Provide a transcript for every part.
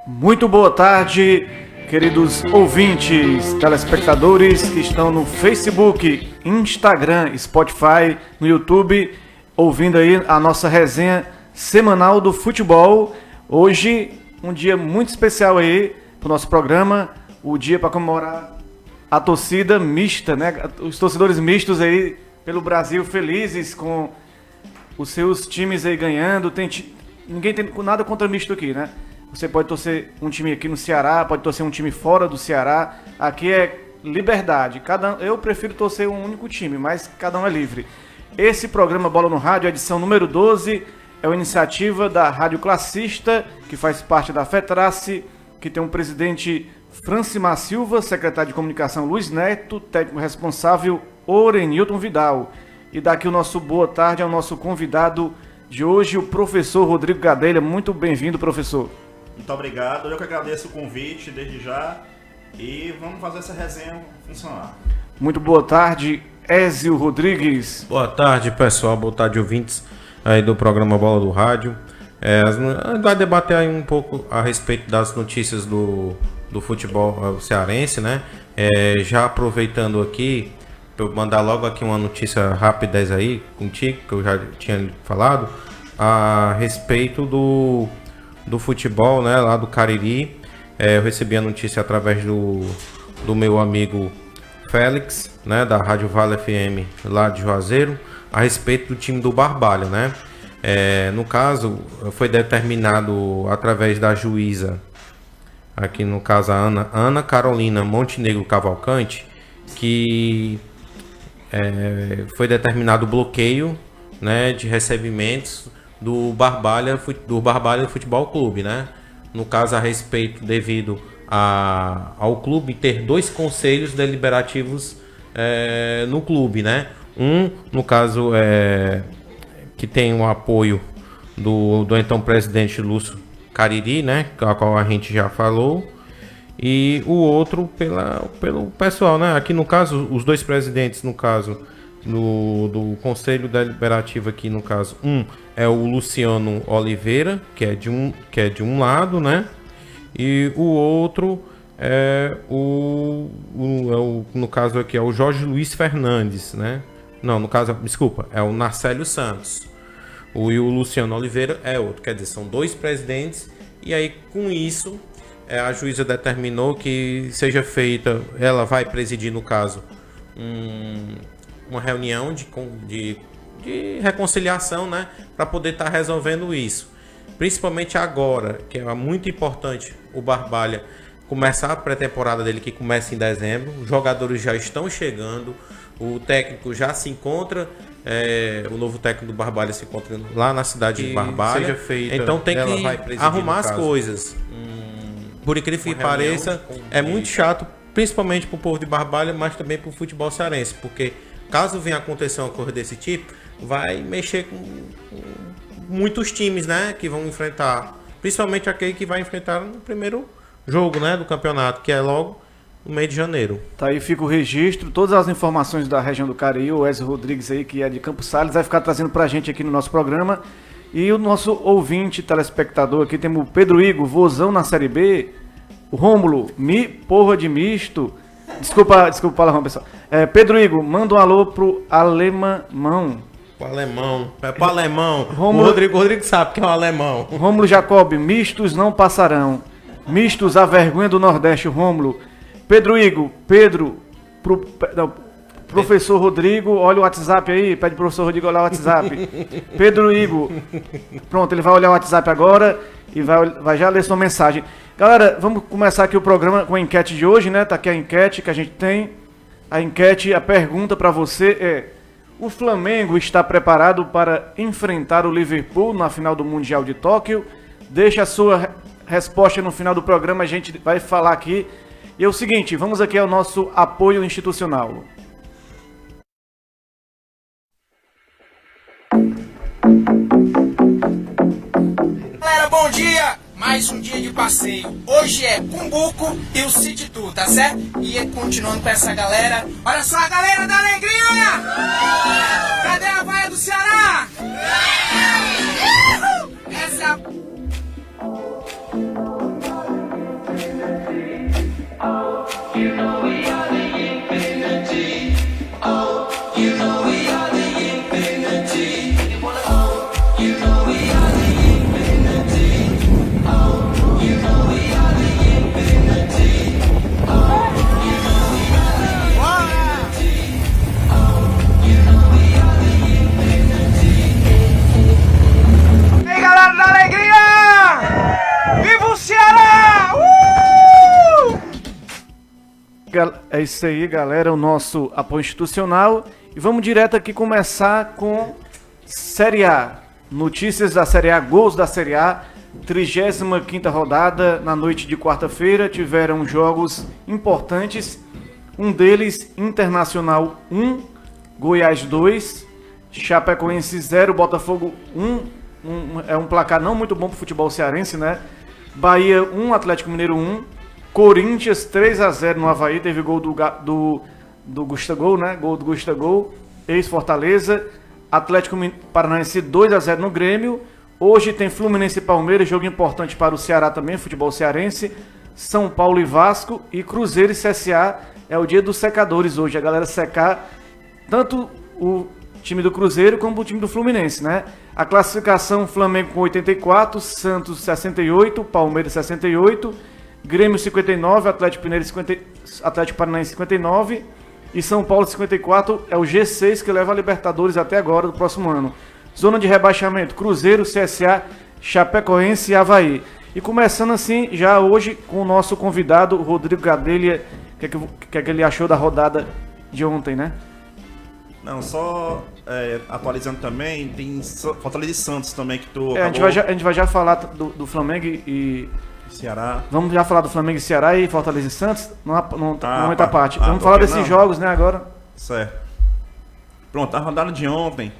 Muito boa tarde, queridos ouvintes, telespectadores que estão no Facebook, Instagram, Spotify, no YouTube, ouvindo aí a nossa resenha semanal do futebol. Hoje, um dia muito especial aí para o nosso programa, o dia para comemorar a torcida mista, né? Os torcedores mistos aí pelo Brasil, felizes com os seus times aí ganhando. Ninguém tem nada contra misto aqui, né? Você pode torcer um time aqui no Ceará, pode torcer um time fora do Ceará. Aqui é liberdade. Eu prefiro torcer um único time, mas cada um é livre. Esse programa Bola no Rádio, edição número 12, é uma iniciativa da Rádio Classista, que faz parte da FETRACE, que tem um presidente Francimar Silva, secretário de comunicação Luiz Neto, técnico responsável Orenilton Vidal. E daqui o nosso boa tarde ao nosso convidado de hoje, o professor Rodrigo Gadelha. Muito bem-vindo, professor. Muito obrigado, eu que agradeço o convite desde já e vamos fazer essa resenha funcionar. Muito boa tarde, Ézio Rodrigues. Boa tarde, pessoal, boa tarde, ouvintes aí do programa Bola do Rádio. A gente vai debater aí um pouco a respeito das notícias do futebol cearense, né? Já aproveitando aqui, para eu mandar logo aqui uma notícia rápida aí contigo, que eu já tinha falado, a respeito do futebol, né, lá do Cariri. Eu recebi a notícia através do meu amigo Félix, né, da Rádio Vale FM lá de Juazeiro, a respeito do time do Barbalha, né? No caso, foi determinado através da juíza, aqui no caso a Ana Carolina Montenegro Cavalcante, que foi determinado o bloqueio, né, de recebimentos do Barbalha Futebol Clube, né? No caso, a respeito, devido ao clube ter dois conselhos deliberativos no clube, né? No caso, que tem o apoio do então presidente Lúcio Cariri, né? A qual a gente já falou. E o outro pelo pessoal, né? Aqui no caso, os dois presidentes, no caso do Conselho Deliberativo aqui, no caso, é o Luciano Oliveira, que é de um lado, né? E o outro no caso aqui é o Jorge Luiz Fernandes, né? Não, no caso, desculpa, é o Narcélio Santos. E o Luciano Oliveira é outro, quer dizer, são dois presidentes. E aí, com isso, a juíza determinou que seja feita, ela vai presidir, no caso, uma reunião de reconciliação, né, para poder estar resolvendo isso. Principalmente agora, que é muito importante o Barbalha começar a pré-temporada dele, que começa em dezembro. Os jogadores já estão chegando, o técnico já se encontra, o novo técnico do Barbalha se encontra lá na cidade de Barbalha. Seja feita, então tem que arrumar as coisas. Por incrível que pareça, é muito chato, principalmente para o povo de Barbalha, mas também para o futebol cearense, porque caso venha acontecer uma coisa desse tipo, vai mexer com muitos times, né, que vão enfrentar, principalmente aquele que vai enfrentar no primeiro jogo, né, do campeonato, que é logo no mês de janeiro. Tá aí, fica o registro, todas as informações da região do Cariri, o Ézio Rodrigues aí, que é de Campos Sales, vai ficar trazendo pra gente aqui no nosso programa. E o nosso ouvinte, telespectador aqui, temos o Pedro Igor, vozão na Série B, o Rômulo, porra de misto. Desculpa palavrão, pessoal. Pedro Igor, manda um alô pro Alemão. Pro alemão. Pro alemão. Rômulo, o Rodrigo sabe que é um alemão. Rômulo Jacob, mistos não passarão. Mistos, a vergonha do Nordeste, Rômulo. Pedro Igor, professor Rodrigo, olha o WhatsApp aí, pede pro professor Rodrigo olhar o WhatsApp. Pedro Igor, pronto, ele vai olhar o WhatsApp agora e vai já ler sua mensagem. Galera, vamos começar aqui o programa com a enquete de hoje, né? Tá aqui a enquete que a gente tem. A pergunta para você é: o Flamengo está preparado para enfrentar o Liverpool na final do Mundial de Tóquio? Deixa a sua resposta no final do programa, a gente vai falar aqui. E é o seguinte, vamos aqui ao nosso apoio institucional. Galera, bom dia! Mais um dia de passeio. Hoje é Cumbuco e o City Tour, tá certo? E continuando com essa galera. Olha só a galera da alegria! Cadê a vaia do Ceará? Essa é a É isso aí, galera, o nosso apoio institucional. E vamos direto aqui começar com Série A. Notícias da Série A, gols da Série A. 35ª rodada, na noite de quarta-feira, tiveram jogos importantes. Um deles, Internacional 1, Goiás 2, Chapecoense 0, Botafogo 1. É um placar não muito bom para o futebol cearense, né? Bahia 1, Atlético Mineiro 1. Corinthians 3-0 no Avaí, teve gol do Gustavo, né? Gol do Gustavo, ex-Fortaleza. Atlético Paranaense 2-0 no Grêmio. Hoje tem Fluminense e Palmeiras, jogo importante para o Ceará também, futebol cearense. São Paulo e Vasco e Cruzeiro e CSA. É o dia dos secadores hoje, a galera secar tanto o time do Cruzeiro como o time do Fluminense, né? A classificação: Flamengo com 84, Santos 68, Palmeiras 68, Grêmio 59, Atlético Paranaense 59 e São Paulo 54. É o G6 que leva a Libertadores até agora do próximo ano. Zona de rebaixamento: Cruzeiro, CSA, Chapecoense e Avaí. E começando assim, já hoje, com o nosso convidado, Rodrigo Gadelha, o que ele achou da rodada de ontem, né? Não, só atualizando também, tem Fortaleza e Santos também que tu a gente vai já falar do Flamengo e Ceará. Vamos já falar do Flamengo e Ceará e Fortaleza e Santos, muita parte. Vamos falar desses não. jogos, né, agora. Certo. Pronto, a rodada de ontem,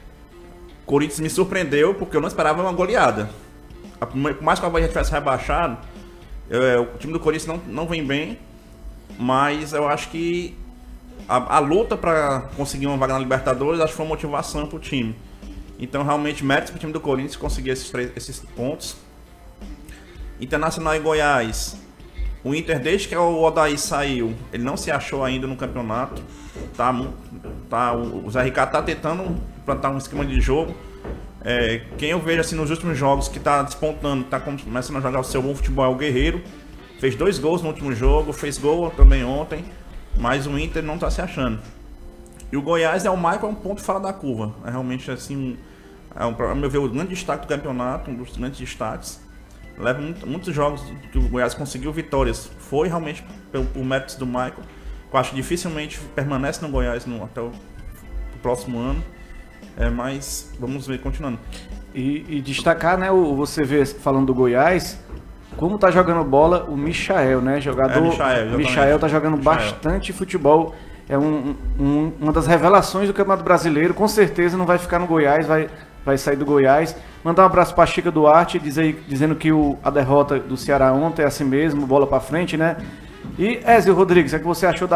Corinthians me surpreendeu porque eu não esperava uma goleada. Por mais que o Avaí tivesse rebaixado, o time do Corinthians não vem bem, mas eu acho que a luta para conseguir uma vaga na Libertadores, acho que foi uma motivação para o time. Então, realmente, méritos para o time do Corinthians conseguir esses pontos. Internacional e Goiás. O Inter, desde que o Odair saiu, ele não se achou ainda no campeonato. O Zé Ricardo está tentando plantar um esquema de jogo. Quem eu vejo assim, nos últimos jogos que está despontando, está começando a jogar o seu bom futebol é o Guerreiro. Fez 2 gols no último jogo, fez gol também ontem. Mas o Inter não está se achando. E o Goiás o Michael, é um ponto fora da curva. É realmente assim, a meu ver, o grande destaque do campeonato, um dos grandes destaques. Leva muitos jogos que o Goiás conseguiu vitórias. Foi realmente por méritos do Michael. Eu acho que dificilmente permanece no Goiás até o próximo ano. Mas vamos ver, continuando. E destacar, né, você vê, falando do Goiás, como tá jogando bola o Michael, né? Michael tá jogando bastante futebol. É uma das revelações do Campeonato Brasileiro. Com certeza não vai ficar no Goiás, vai sair do Goiás. Mandar um abraço para Chica Duarte, dizendo que a derrota do Ceará ontem é assim mesmo, bola para frente, né? E Ezio Rodrigues, o que você achou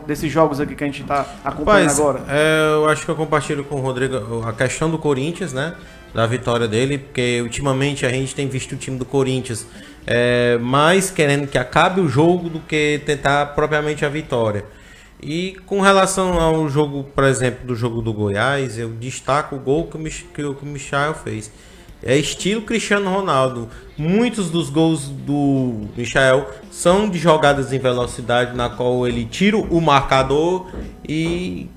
desses jogos aqui que a gente está acompanhando agora? Eu acho que eu compartilho com o Rodrigo a questão do Corinthians, né? Da vitória dele, porque ultimamente a gente tem visto o time do Corinthians mais querendo que acabe o jogo do que tentar propriamente a vitória. E com relação ao jogo, por exemplo, do jogo do Goiás, eu destaco o gol que o Michael fez. É estilo Cristiano Ronaldo. Muitos dos gols do Michael são de jogadas em velocidade, na qual ele tira o marcador e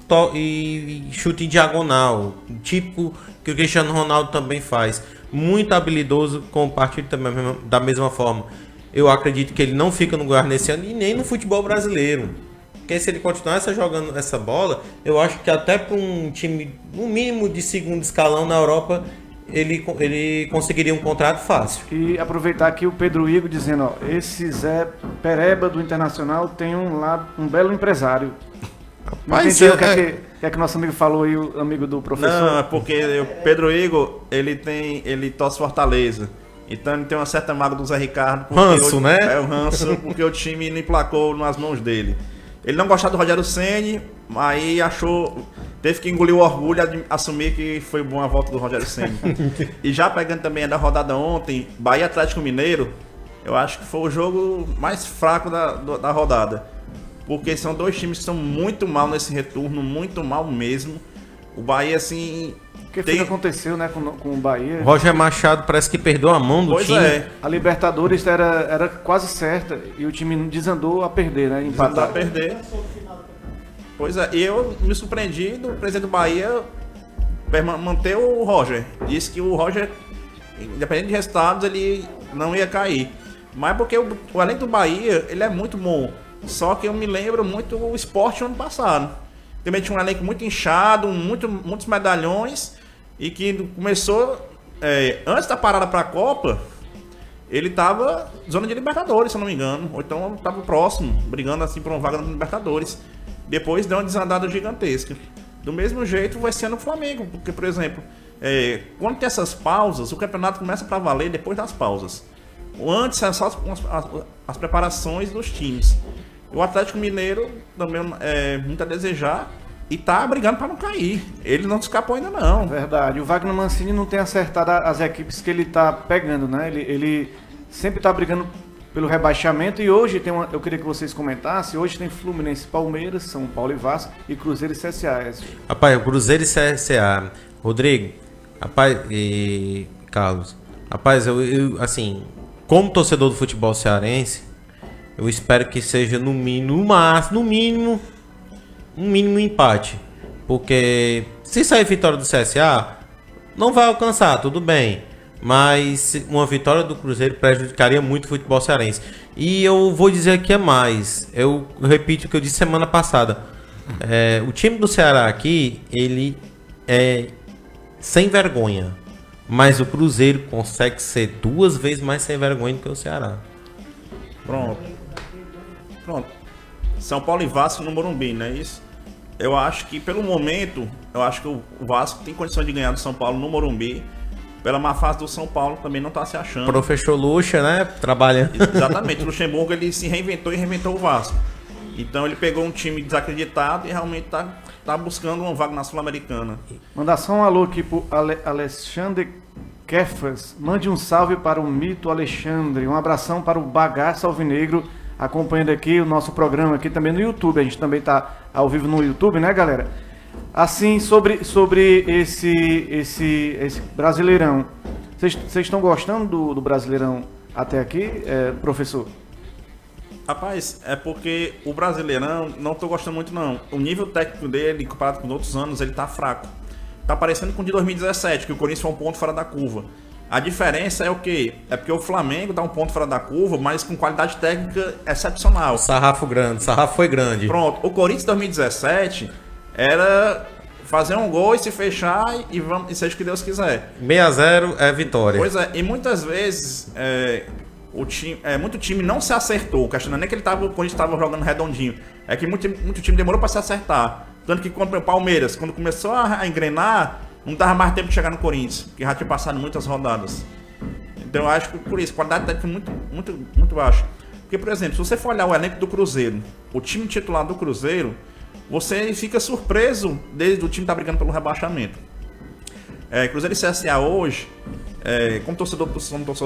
chuta em diagonal. Tipo que o Cristiano Ronaldo também faz. Muito habilidoso, compartilho também da mesma forma. Eu acredito que ele não fica no Goiás nesse ano e nem no futebol brasileiro. Porque se ele continuasse jogando essa bola, eu acho que até para um time, no mínimo de segundo escalão na Europa, ele conseguiria um contrato fácil. E aproveitar aqui o Pedro Igor dizendo, esse Zé Pereba do Internacional tem um belo empresário. Mas o que é que nosso amigo falou aí, o amigo do professor? Não, é porque o Pedro Igor, ele torce Fortaleza. Então ele tem uma certa mágoa do Zé Ricardo. Ranço, né? É o ranço, porque o time não emplacou nas mãos dele. Ele não gostava do Rogério Ceni, aí teve que engolir o orgulho e assumir que foi boa a volta do Rogério Ceni. E já pegando também a da rodada ontem, Bahia Atlético Mineiro, eu acho que foi o jogo mais fraco da rodada. Porque são dois times que são muito mal nesse retorno, muito mal mesmo. O Bahia, assim... O que aconteceu, né, com o Bahia? O Roger Machado parece que perdeu a mão do time. A Libertadores era quase certa e o time desandou a perder, né? Desandou a perder. Pois é, e eu me surpreendi do presidente do Bahia manter o Roger. Disse que o Roger, independente de resultados, ele não ia cair. Mas porque o elenco do Bahia, ele é muito bom. Só que eu me lembro muito o Sport ano passado. Também tinha um elenco muito inchado, muitos medalhões, e que começou, antes da parada para a Copa, ele tava zona de Libertadores, se eu não me engano, ou então tava próximo, brigando assim por uma vaga na Libertadores. Depois deu uma desandada gigantesca. Do mesmo jeito vai ser no Flamengo, porque, por exemplo, quando tem essas pausas, o campeonato começa para valer depois das pausas. Antes é só as preparações dos times. O Atlético Mineiro também é muito a desejar e tá brigando para não cair. Ele não escapou ainda não. Verdade. O Wagner Mancini não tem acertado as equipes que ele tá pegando, né? Ele sempre tá brigando pelo rebaixamento e hoje eu queria que vocês comentassem, hoje tem Fluminense, Palmeiras, São Paulo e Vasco e Cruzeiro e CSA. Rapaz, o Cruzeiro e CSA. Rodrigo, rapaz e Carlos, rapaz, eu assim, como torcedor do futebol cearense, eu espero que seja no mínimo um empate. Porque se sair vitória do CSA, não vai alcançar, tudo bem. Mas uma vitória do Cruzeiro prejudicaria muito o futebol cearense. E eu vou dizer aqui mais. Eu repito o que eu disse semana passada. O time do Ceará aqui, ele é sem vergonha. Mas o Cruzeiro consegue ser 2 vezes mais sem vergonha do que o Ceará. Pronto. São Paulo e Vasco no Morumbi, não é isso? Eu acho que, pelo momento, o Vasco tem condições de ganhar do São Paulo no Morumbi. Pela má fase do São Paulo, também não está se achando. Professor Lucha, né? Trabalhando. Exatamente. O Luxemburgo, ele se reinventou e reinventou o Vasco. Então, ele pegou um time desacreditado e realmente tá buscando uma vaga na Sul-Americana. Mandar só um alô aqui pro Alexandre Kefas. Mande um salve para o Mito Alexandre. Um abração para o Bagaço Alvinegro, acompanhando aqui o nosso programa aqui também no YouTube. A gente também tá ao vivo no YouTube, né, galera? Assim, sobre esse Brasileirão. Vocês estão gostando do Brasileirão até aqui, professor? Rapaz, é porque o Brasileirão, não tô gostando muito não. O nível técnico dele, comparado com outros anos, ele tá fraco. Tá parecendo com o de 2017, que o Corinthians foi um ponto fora da curva. A diferença é o quê? É porque o Flamengo dá um ponto fora da curva, mas com qualidade técnica excepcional. Sarrafo foi grande. Pronto, o Corinthians 2017 era fazer um gol e se fechar e seja o que Deus quiser. 6-0 é vitória. Pois é, e muitas vezes muito time não se acertou. O questão não é nem que o Corinthians estava jogando redondinho, é que muito time demorou para se acertar. Tanto que contra o Palmeiras, quando começou a engrenar, não dava mais tempo de chegar no Corinthians, porque já tinha passado muitas rodadas. Então eu acho que por isso, a qualidade técnica muito baixa. Porque, por exemplo, se você for olhar o elenco do Cruzeiro, o time titular do Cruzeiro, você fica surpreso desde o time estar brigando pelo rebaixamento. Cruzeiro e CSA hoje, como torcedor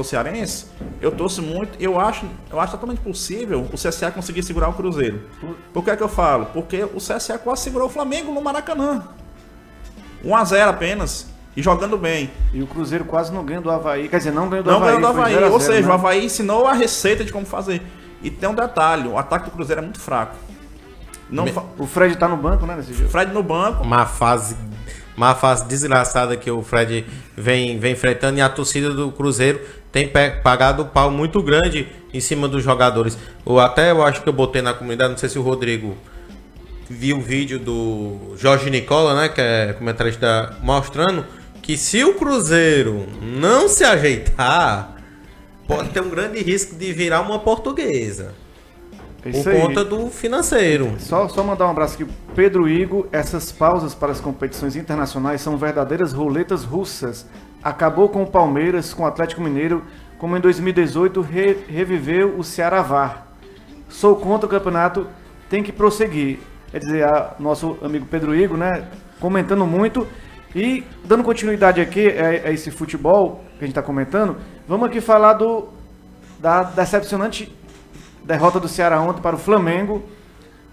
cearense, eu torço muito, eu acho totalmente possível o CSA conseguir segurar o Cruzeiro. Por que é que eu falo? Porque o CSA quase segurou o Flamengo no Maracanã. 1-0 apenas, e jogando bem. E o Cruzeiro quase não ganha do Avaí, quer dizer, não ganhou do Avaí. Não ganhou do Avaí, ou seja, né? O Avaí ensinou a receita de como fazer. E tem um detalhe, o ataque do Cruzeiro é muito fraco. O Fred tá no banco, né, nesse jogo? Fred no banco. Uma fase desgraçada que o Fred vem enfrentando, e a torcida do Cruzeiro tem pagado um pau muito grande em cima dos jogadores. Eu acho que eu botei na comunidade, não sei se o Rodrigo viu o vídeo do Jorge Nicola, né, que é comentarista, mostrando que se o Cruzeiro não se ajeitar, pode ter um grande risco de virar uma portuguesa. Por conta do financeiro. Só mandar um abraço aqui pro Pedro Igo. Essas pausas para as competições internacionais são verdadeiras roletas russas. Acabou com o Palmeiras, com o Atlético Mineiro, como em 2018 reviveu o Cearavá. Sou contra o campeonato, tem que prosseguir. Quer dizer, nosso amigo Pedro Igo, né, comentando muito. E dando continuidade aqui a esse futebol que a gente está comentando, vamos aqui falar da decepcionante derrota do Ceará ontem para o Flamengo.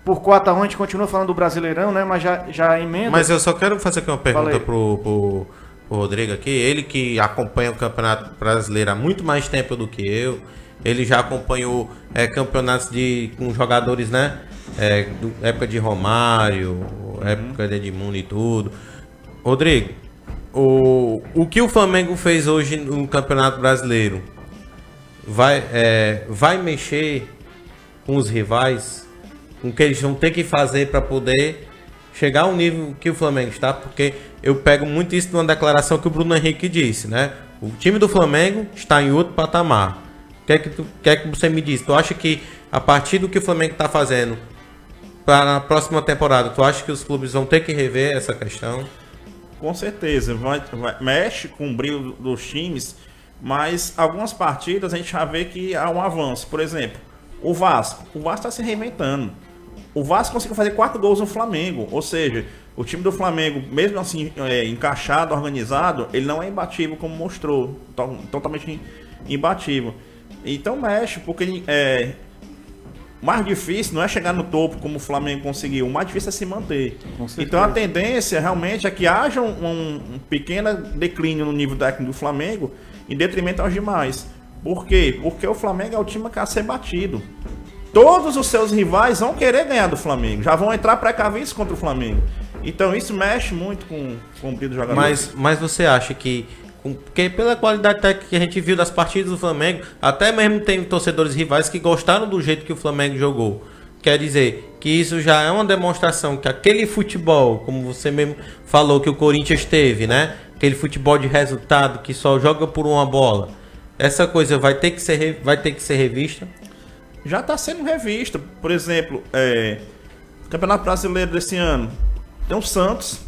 Por 4-1, a gente continua falando do Brasileirão, né? Mas já emenda. Mas eu só quero fazer aqui uma pergunta pro Rodrigo aqui. Ele que acompanha o Campeonato Brasileiro há muito mais tempo do que eu. Ele já acompanhou campeonatos com jogadores, né? Época de Romário, época de Edmundo e tudo. Rodrigo, o que o Flamengo fez hoje no Campeonato Brasileiro vai mexer com os rivais? o que eles vão ter que fazer para poder chegar ao nível que o Flamengo está, porque eu pego muito isso numa declaração que o Bruno Henrique disse, né? O time do Flamengo está em outro patamar. O que é que você me diz? Tu acha que a partir do que o Flamengo está fazendo para a próxima temporada, tu acha que os clubes vão ter que rever essa questão? Com certeza, mexe com o brilho dos times, mas algumas partidas a gente já vê que há um avanço. Por exemplo, o Vasco está se reinventando. O Vasco conseguiu fazer 4 gols no Flamengo, ou seja, o time do Flamengo, mesmo assim encaixado, organizado, ele não é imbatível como mostrou, totalmente imbatível. Então mexe, porque o mais difícil não é chegar no topo como o Flamengo conseguiu, o mais difícil é se manter. Então a tendência realmente é que haja um pequeno declínio no nível técnico do Flamengo em detrimento aos demais. Por quê? Porque o Flamengo é o time que a ser batido. Todos os seus rivais vão querer ganhar do Flamengo, já vão entrar precavidos contra o Flamengo. Então isso mexe muito com o brilho do jogador. Mas você acha que, porque pela qualidade técnica que a gente viu das partidas do Flamengo, até mesmo tem torcedores rivais que gostaram do jeito que o Flamengo jogou. Quer dizer que isso já é uma demonstração que aquele futebol, como você mesmo falou que o Corinthians teve, né? Aquele futebol de resultado que só joga por uma bola. Essa coisa vai ter que ser revista? Já está sendo revista. Por exemplo, Campeonato Brasileiro desse ano, tem o Santos.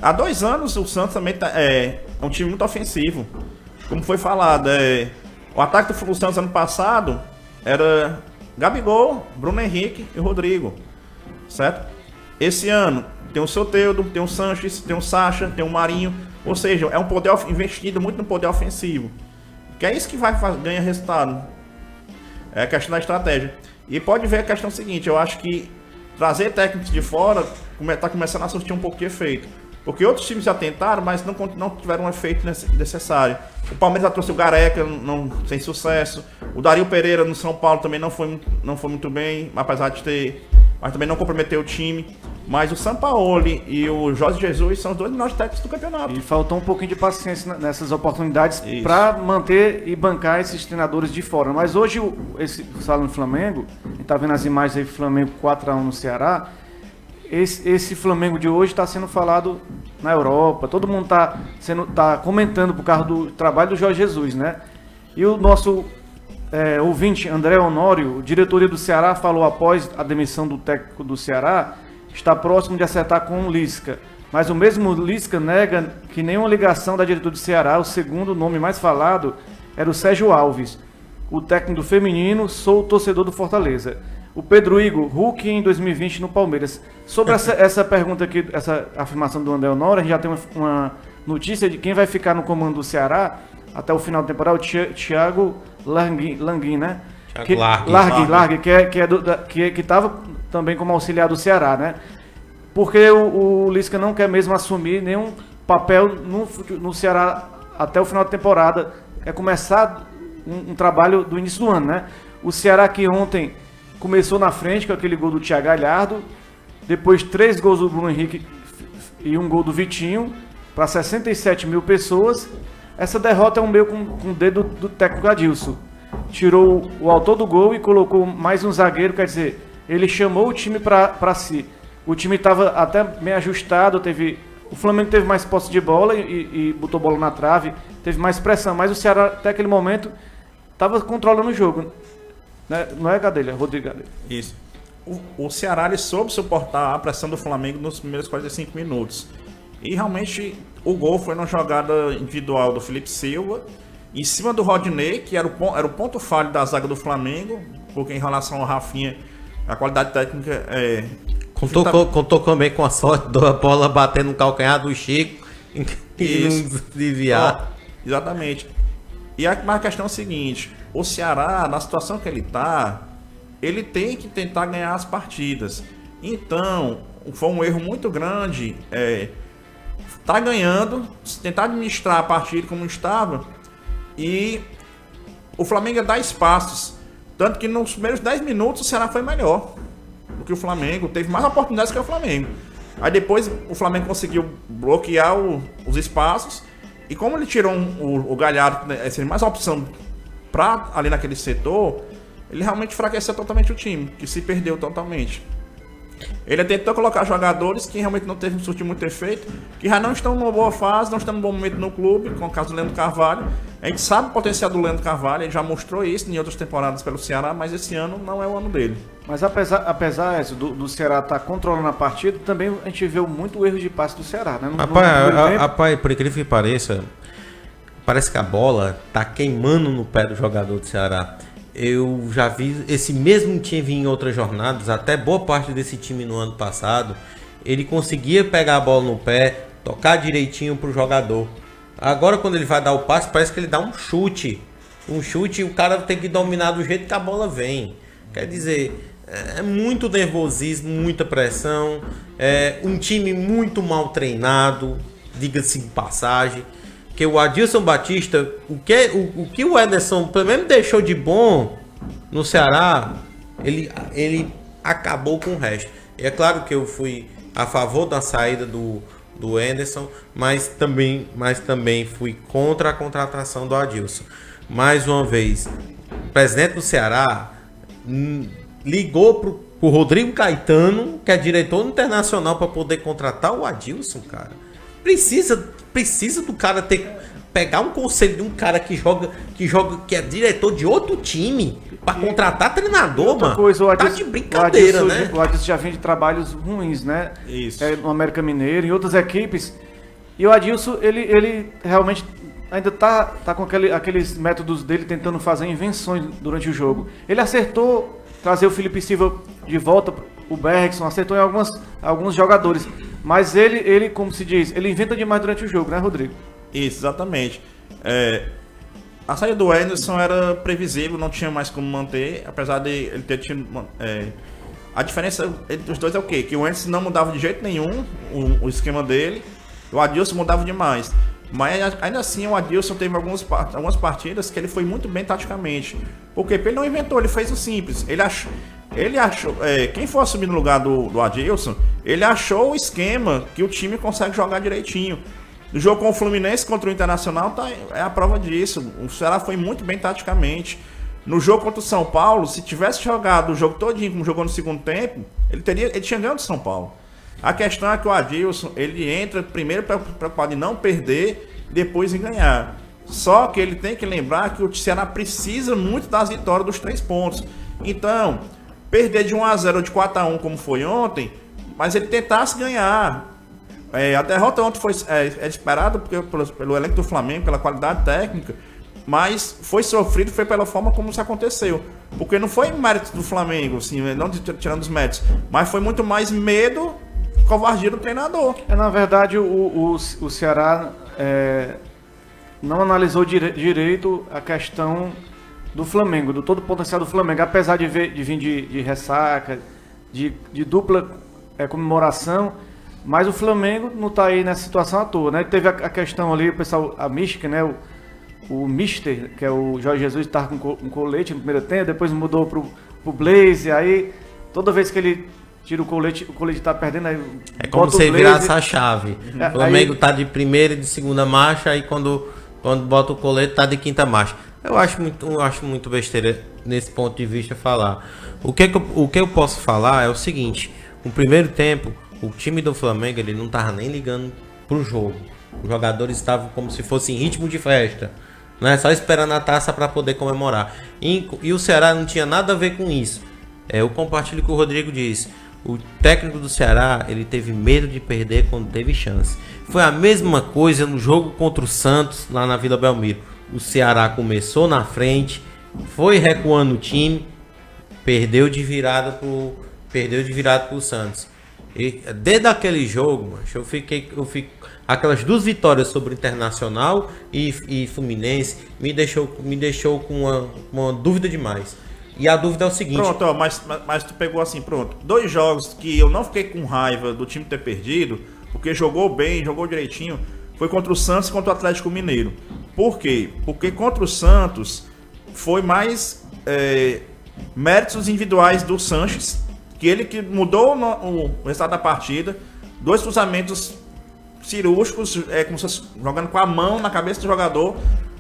Há 2 anos o Santos também é um time muito ofensivo. Como foi falado, o ataque do Santos ano passado era Gabigol, Bruno Henrique e Rodrigo. Certo? Esse ano tem o Soteldo, tem o Sanches, tem o Sacha, tem o Marinho. Ou seja, é um poder investido muito no poder ofensivo. Que é isso que vai ganhar resultado. É a questão da estratégia. E pode ver a questão seguinte, eu acho que trazer técnicos de fora está começando a surtir um pouco de efeito. Porque outros times já tentaram, mas não tiveram um efeito necessário. O Palmeiras já trouxe o Gareca, sem sucesso. O Dario Pereira no São Paulo também não foi muito bem, apesar de ter... Mas também não comprometeu o time. Mas o Sampaoli e o Jorge Jesus são os 2 melhores técnicos do campeonato. E faltou um pouquinho de paciência nessas oportunidades para manter e bancar esses treinadores de fora. Mas hoje, esse Salão do Flamengo, a gente está vendo as imagens aí, Flamengo 4-1 no Ceará. Esse Flamengo de hoje está sendo falado na Europa. Todo mundo tá comentando por causa do trabalho do Jorge Jesus, né? E o nosso ouvinte, André Honório, diretoria do Ceará, falou após a demissão do técnico do Ceará, está próximo de acertar com o Lisca. Mas o mesmo Lisca nega que nenhuma ligação da diretoria do Ceará, o segundo nome mais falado era o Sérgio Alves, o técnico do feminino, sou o torcedor do Fortaleza. O Pedro Igor, Hulk em 2020 no Palmeiras. Sobre essa pergunta aqui, essa afirmação do André Honório, a gente já tem uma notícia de quem vai ficar no comando do Ceará até o final da temporada, o Thiago Languin, né? Largue, que estava também como auxiliar do Ceará, né? Porque o Lisca não quer mesmo assumir nenhum papel no Ceará até o final da temporada. É começar um trabalho do início do ano, né? O Ceará que ontem começou na frente com aquele gol do Thiago Galhardo, depois 3 gols do Bruno Henrique e 1 gol do Vitinho, para 67 mil pessoas. Essa derrota é um meio com o dedo do técnico Adilson. Tirou o autor do gol e colocou mais um zagueiro, quer dizer, ele chamou o time para si. O time estava até meio ajustado, o Flamengo teve mais posse de bola e botou bola na trave, teve mais pressão, mas o Ceará até aquele momento estava controlando o jogo. Né? Não é Gadelha, Rodrigo Gadelha. Isso. O Ceará ele soube suportar a pressão do Flamengo nos primeiros 45 minutos. E realmente o gol foi numa jogada individual do Felipe Silva, em cima do Rodinei, que era o ponto falho da zaga do Flamengo, porque em relação ao Rafinha, a qualidade técnica é... Contou também com a sorte da bola bater no calcanhar do Chico e não desviar. Exatamente. E a questão é a seguinte, o Ceará, na situação que ele está, ele tem que tentar ganhar as partidas. Então, foi um erro muito grande tá ganhando, tentar administrar a partida como estava, e o Flamengo ia dar espaços. Tanto que nos primeiros 10 minutos o Ceará foi melhor do que o Flamengo, teve mais oportunidades que o Flamengo. Aí depois o Flamengo conseguiu bloquear os espaços, e como ele tirou o Galhardo, né, mais uma opção ali naquele setor, ele realmente enfraqueceu totalmente o time, que se perdeu totalmente. Ele tentou colocar jogadores que realmente não teve surtir muito efeito, que já não estão numa boa fase, não estão num bom momento no clube, com o caso do Leandro Carvalho. A gente sabe o potencial do Leandro Carvalho, ele já mostrou isso em outras temporadas pelo Ceará, mas esse ano não é o ano dele. Mas apesar do Ceará estar controlando a partida, também a gente viu muito erro de passe do Ceará, né? Rapaz, por incrível que pareça, parece que a bola tá queimando no pé do jogador do Ceará. Eu já vi esse mesmo time em outras jornadas, até boa parte desse time no ano passado, ele conseguia pegar a bola no pé, tocar direitinho pro jogador. Agora quando ele vai dar o passe, parece que ele dá um chute e o cara tem que dominar do jeito que a bola vem. Quer dizer, é muito nervosismo, muita pressão, um time muito mal treinado, diga-se de passagem. Que o Adilson Batista, o que o Ederson pelo menos deixou de bom no Ceará, ele acabou com o resto. E é claro que eu fui a favor da saída do Ederson, mas também fui contra a contratação do Adilson. Mais uma vez, o presidente do Ceará ligou pro Rodrigo Caetano, que é diretor internacional, para poder contratar o Adilson, cara. Precisa do cara pegar um conselho de um cara que é diretor de outro time para contratar treinador, mano. Coisa, tá de brincadeira, né? O Adilson já vem de trabalhos ruins, né? Isso. No América Mineiro, em outras equipes. E o Adilson, ele realmente ainda tá com aqueles métodos dele tentando fazer invenções durante o jogo. Ele acertou trazer o Felipe Silva de volta, o Bergson, acertou em alguns jogadores. Mas ele, como se diz, ele inventa demais durante o jogo, né, Rodrigo? Isso, exatamente. A saída do Ederson era previsível, não tinha mais como manter, apesar de ele ter tido... a diferença entre os dois é o quê? Que o Ederson não mudava de jeito nenhum o esquema dele, o Adilson mudava demais. Mas ainda assim o Adilson teve algumas partidas que ele foi muito bem taticamente. Porque ele não inventou, ele fez o simples. Ele achou, quem for assumir no lugar do Adilson, ele achou o esquema que o time consegue jogar direitinho. No jogo com o Fluminense contra o Internacional é a prova disso. O Ceará foi muito bem taticamente. No jogo contra o São Paulo, se tivesse jogado o jogo todinho como jogou no segundo tempo, ele tinha ganho do São Paulo. A questão é que o Adilson, ele entra primeiro preocupado em não perder, depois em ganhar. Só que ele tem que lembrar que o Ceará precisa muito das vitórias dos 3 pontos. Então, perder de 1-0 ou de 4-1 como foi ontem, mas ele tentasse ganhar. A derrota ontem foi esperada pelo elenco do Flamengo, pela qualidade técnica, mas foi sofrido foi pela forma como isso aconteceu. Porque não foi mérito do Flamengo, assim, não tirando os méritos, mas foi muito mais medo, covardia do treinador. Na verdade, o Ceará não analisou direito a questão do Flamengo, do todo o potencial do Flamengo, apesar de vir de ressaca, de dupla comemoração, mas o Flamengo não está aí nessa situação à toa, né? Teve a questão ali, o pessoal, a mística, né? O Mister, que é o Jorge Jesus, estava com um colete no primeiro tempo, depois mudou pro Blaze, aí toda vez que ele tira o colete está perdendo, aí é como se virasse a chave. O Flamengo tá de primeira e de segunda marcha, aí quando bota o colete tá de quinta marcha. Eu acho muito besteira nesse ponto de vista falar. O que eu posso falar é o seguinte: no primeiro tempo, o time do Flamengo ele não tava nem ligando pro jogo. Os jogadores estavam como se fosse em ritmo de festa, né? Só esperando a taça para poder comemorar. E o Ceará não tinha nada a ver com isso. Eu compartilho o que o Rodrigo disse. O técnico do Ceará, ele teve medo de perder quando teve chance. Foi a mesma coisa no jogo contra o Santos, lá na Vila Belmiro. O Ceará começou na frente, foi recuando o time, perdeu de virada pro Santos. E desde aquele jogo, eu fiquei aquelas 2 vitórias sobre o Internacional e Fluminense me deixou com uma dúvida demais. E a dúvida é o seguinte... Pronto, ó, mas tu pegou assim, pronto. 2 jogos que eu não fiquei com raiva do time ter perdido, porque jogou bem, jogou direitinho, foi contra o Santos e contra o Atlético Mineiro. Por quê? Porque contra o Santos foi mais méritos individuais do Sanches, que ele que mudou o resultado da partida, 2 cruzamentos cirúrgicos, como se fosse jogando com a mão na cabeça do jogador.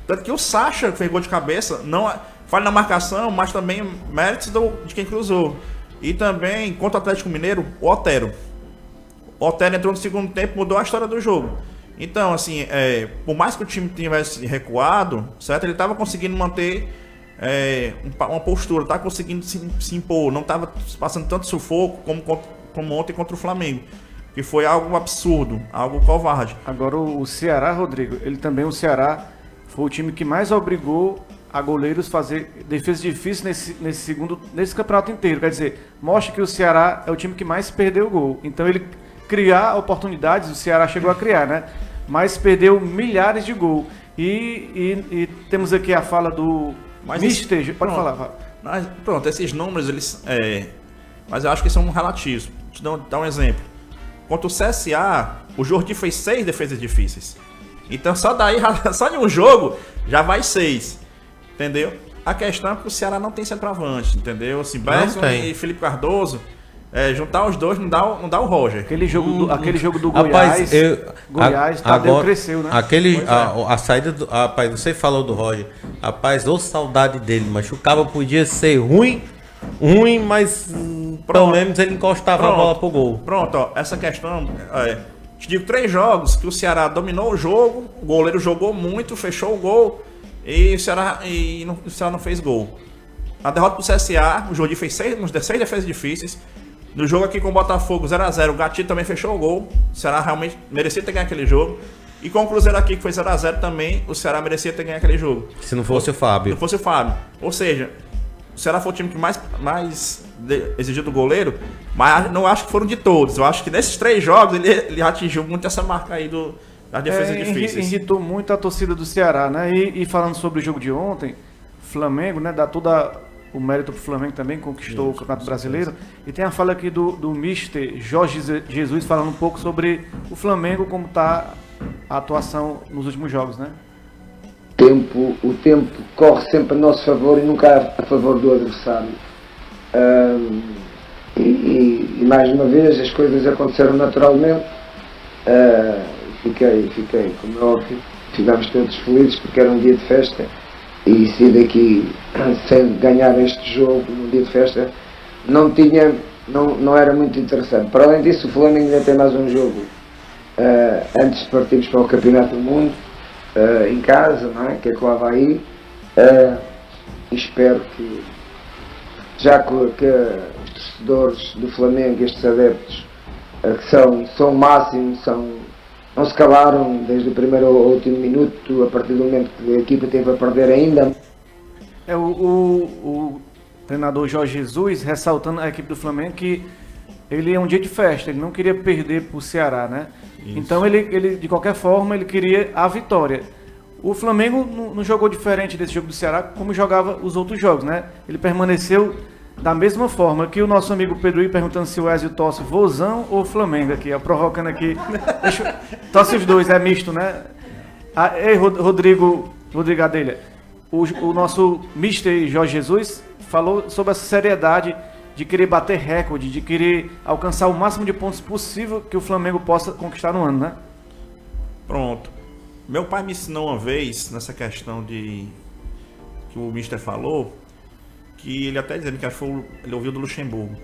Tanto que o Sacha fez gol de cabeça, não falha na marcação, mas também méritos de quem cruzou. E também, contra o Atlético Mineiro, o Otero. O Otero entrou no segundo tempo, mudou a história do jogo. Então, assim, por mais que o time tivesse recuado, certo? Ele estava conseguindo manter uma postura, estava conseguindo se impor, não estava passando tanto sufoco como ontem contra o Flamengo. Que foi algo absurdo, algo covarde. Agora o Ceará, Rodrigo, o Ceará foi o time que mais obrigou a goleiros fazer defesas difíceis nesse campeonato inteiro. Quer dizer, mostra que o Ceará é o time que mais perdeu gol. Então ele criar oportunidades, o Ceará chegou a criar, né? Mas perdeu milhares de gols. E temos aqui a fala do Mister. Pode falar. Mas, pronto, esses números, mas eu acho que são relativos. Te dar um exemplo. Contra o CSA, o Jordi fez 6 defesas difíceis. Então só em um jogo, já vai 6. Entendeu? A questão é que o Ceará não tem centroavante, entendeu? Assim, Berson e Felipe Cardoso, juntar os dois não dá o Roger. Aquele jogo do Goiás, Goiás, Tadeu cresceu, né? A saída do... Rapaz, você falou do Roger. Rapaz, ô saudade dele, mas o Cabo podia ser ruim, mas pelo menos ele encostava a bola pro gol. Pronto, ó, essa questão, te digo 3 jogos que o Ceará dominou o jogo, o goleiro jogou muito, fechou o gol e o Ceará não fez gol. Na derrota pro CSA, o Jordi fez 6 defesas difíceis. No jogo aqui com o Botafogo 0x0, o Gatito também fechou o gol. O Ceará realmente merecia ter ganho aquele jogo. E com o Cruzeiro aqui, que foi 0x0 também, o Ceará merecia ter ganho aquele jogo. Se não fosse o Fábio. Ou seja, o Ceará foi o time que mais exigiu do goleiro, mas não acho que foram de todos. Eu acho que nesses 3 jogos ele atingiu muito essa marca aí das defesas difíceis. Irritou muito a torcida do Ceará, né? E falando sobre o jogo de ontem, Flamengo, né? Dá todo o mérito pro Flamengo também, conquistou o Campeonato Brasileiro. E tem a fala aqui do Mister Jorge Jesus falando um pouco sobre o Flamengo, como tá a atuação nos últimos jogos, né? O tempo corre sempre a nosso favor e nunca a favor do adversário. E mais uma vez as coisas aconteceram naturalmente. Fiquei, como é óbvio, ficámos todos felizes porque era um dia de festa e sair daqui sem ganhar este jogo num dia de festa não era muito interessante. Para além disso, o Flamengo ainda tem mais um jogo antes de partirmos para o Campeonato do Mundo. Em casa, não é? Que é com o Avaí. Espero que, já que os torcedores do Flamengo, estes adeptos, que são o máximo, não se calaram desde o primeiro ao último minuto, a partir do momento que a equipa teve a perder ainda. O treinador Jorge Jesus ressaltando a equipe do Flamengo que ele é um dia de festa, ele não queria perder para o Ceará, né? Isso. Então ele, de qualquer forma, ele queria a vitória. O Flamengo não jogou diferente desse jogo do Ceará como jogava os outros jogos, né? Ele permaneceu da mesma forma que o nosso amigo Pedro I perguntando se o Ezio torce Vozão ou Flamengo aqui, provocando aqui. Torce os dois, é misto, né? Ei, Rodrigo Adelha, o nosso Mister Jorge Jesus falou sobre essa seriedade de querer bater recorde, de querer alcançar o máximo de pontos possível que o Flamengo possa conquistar no ano, né? Pronto. Meu pai me ensinou uma vez, nessa questão que o Mister falou, que ele até dizendo que ele ouviu do Luxemburgo,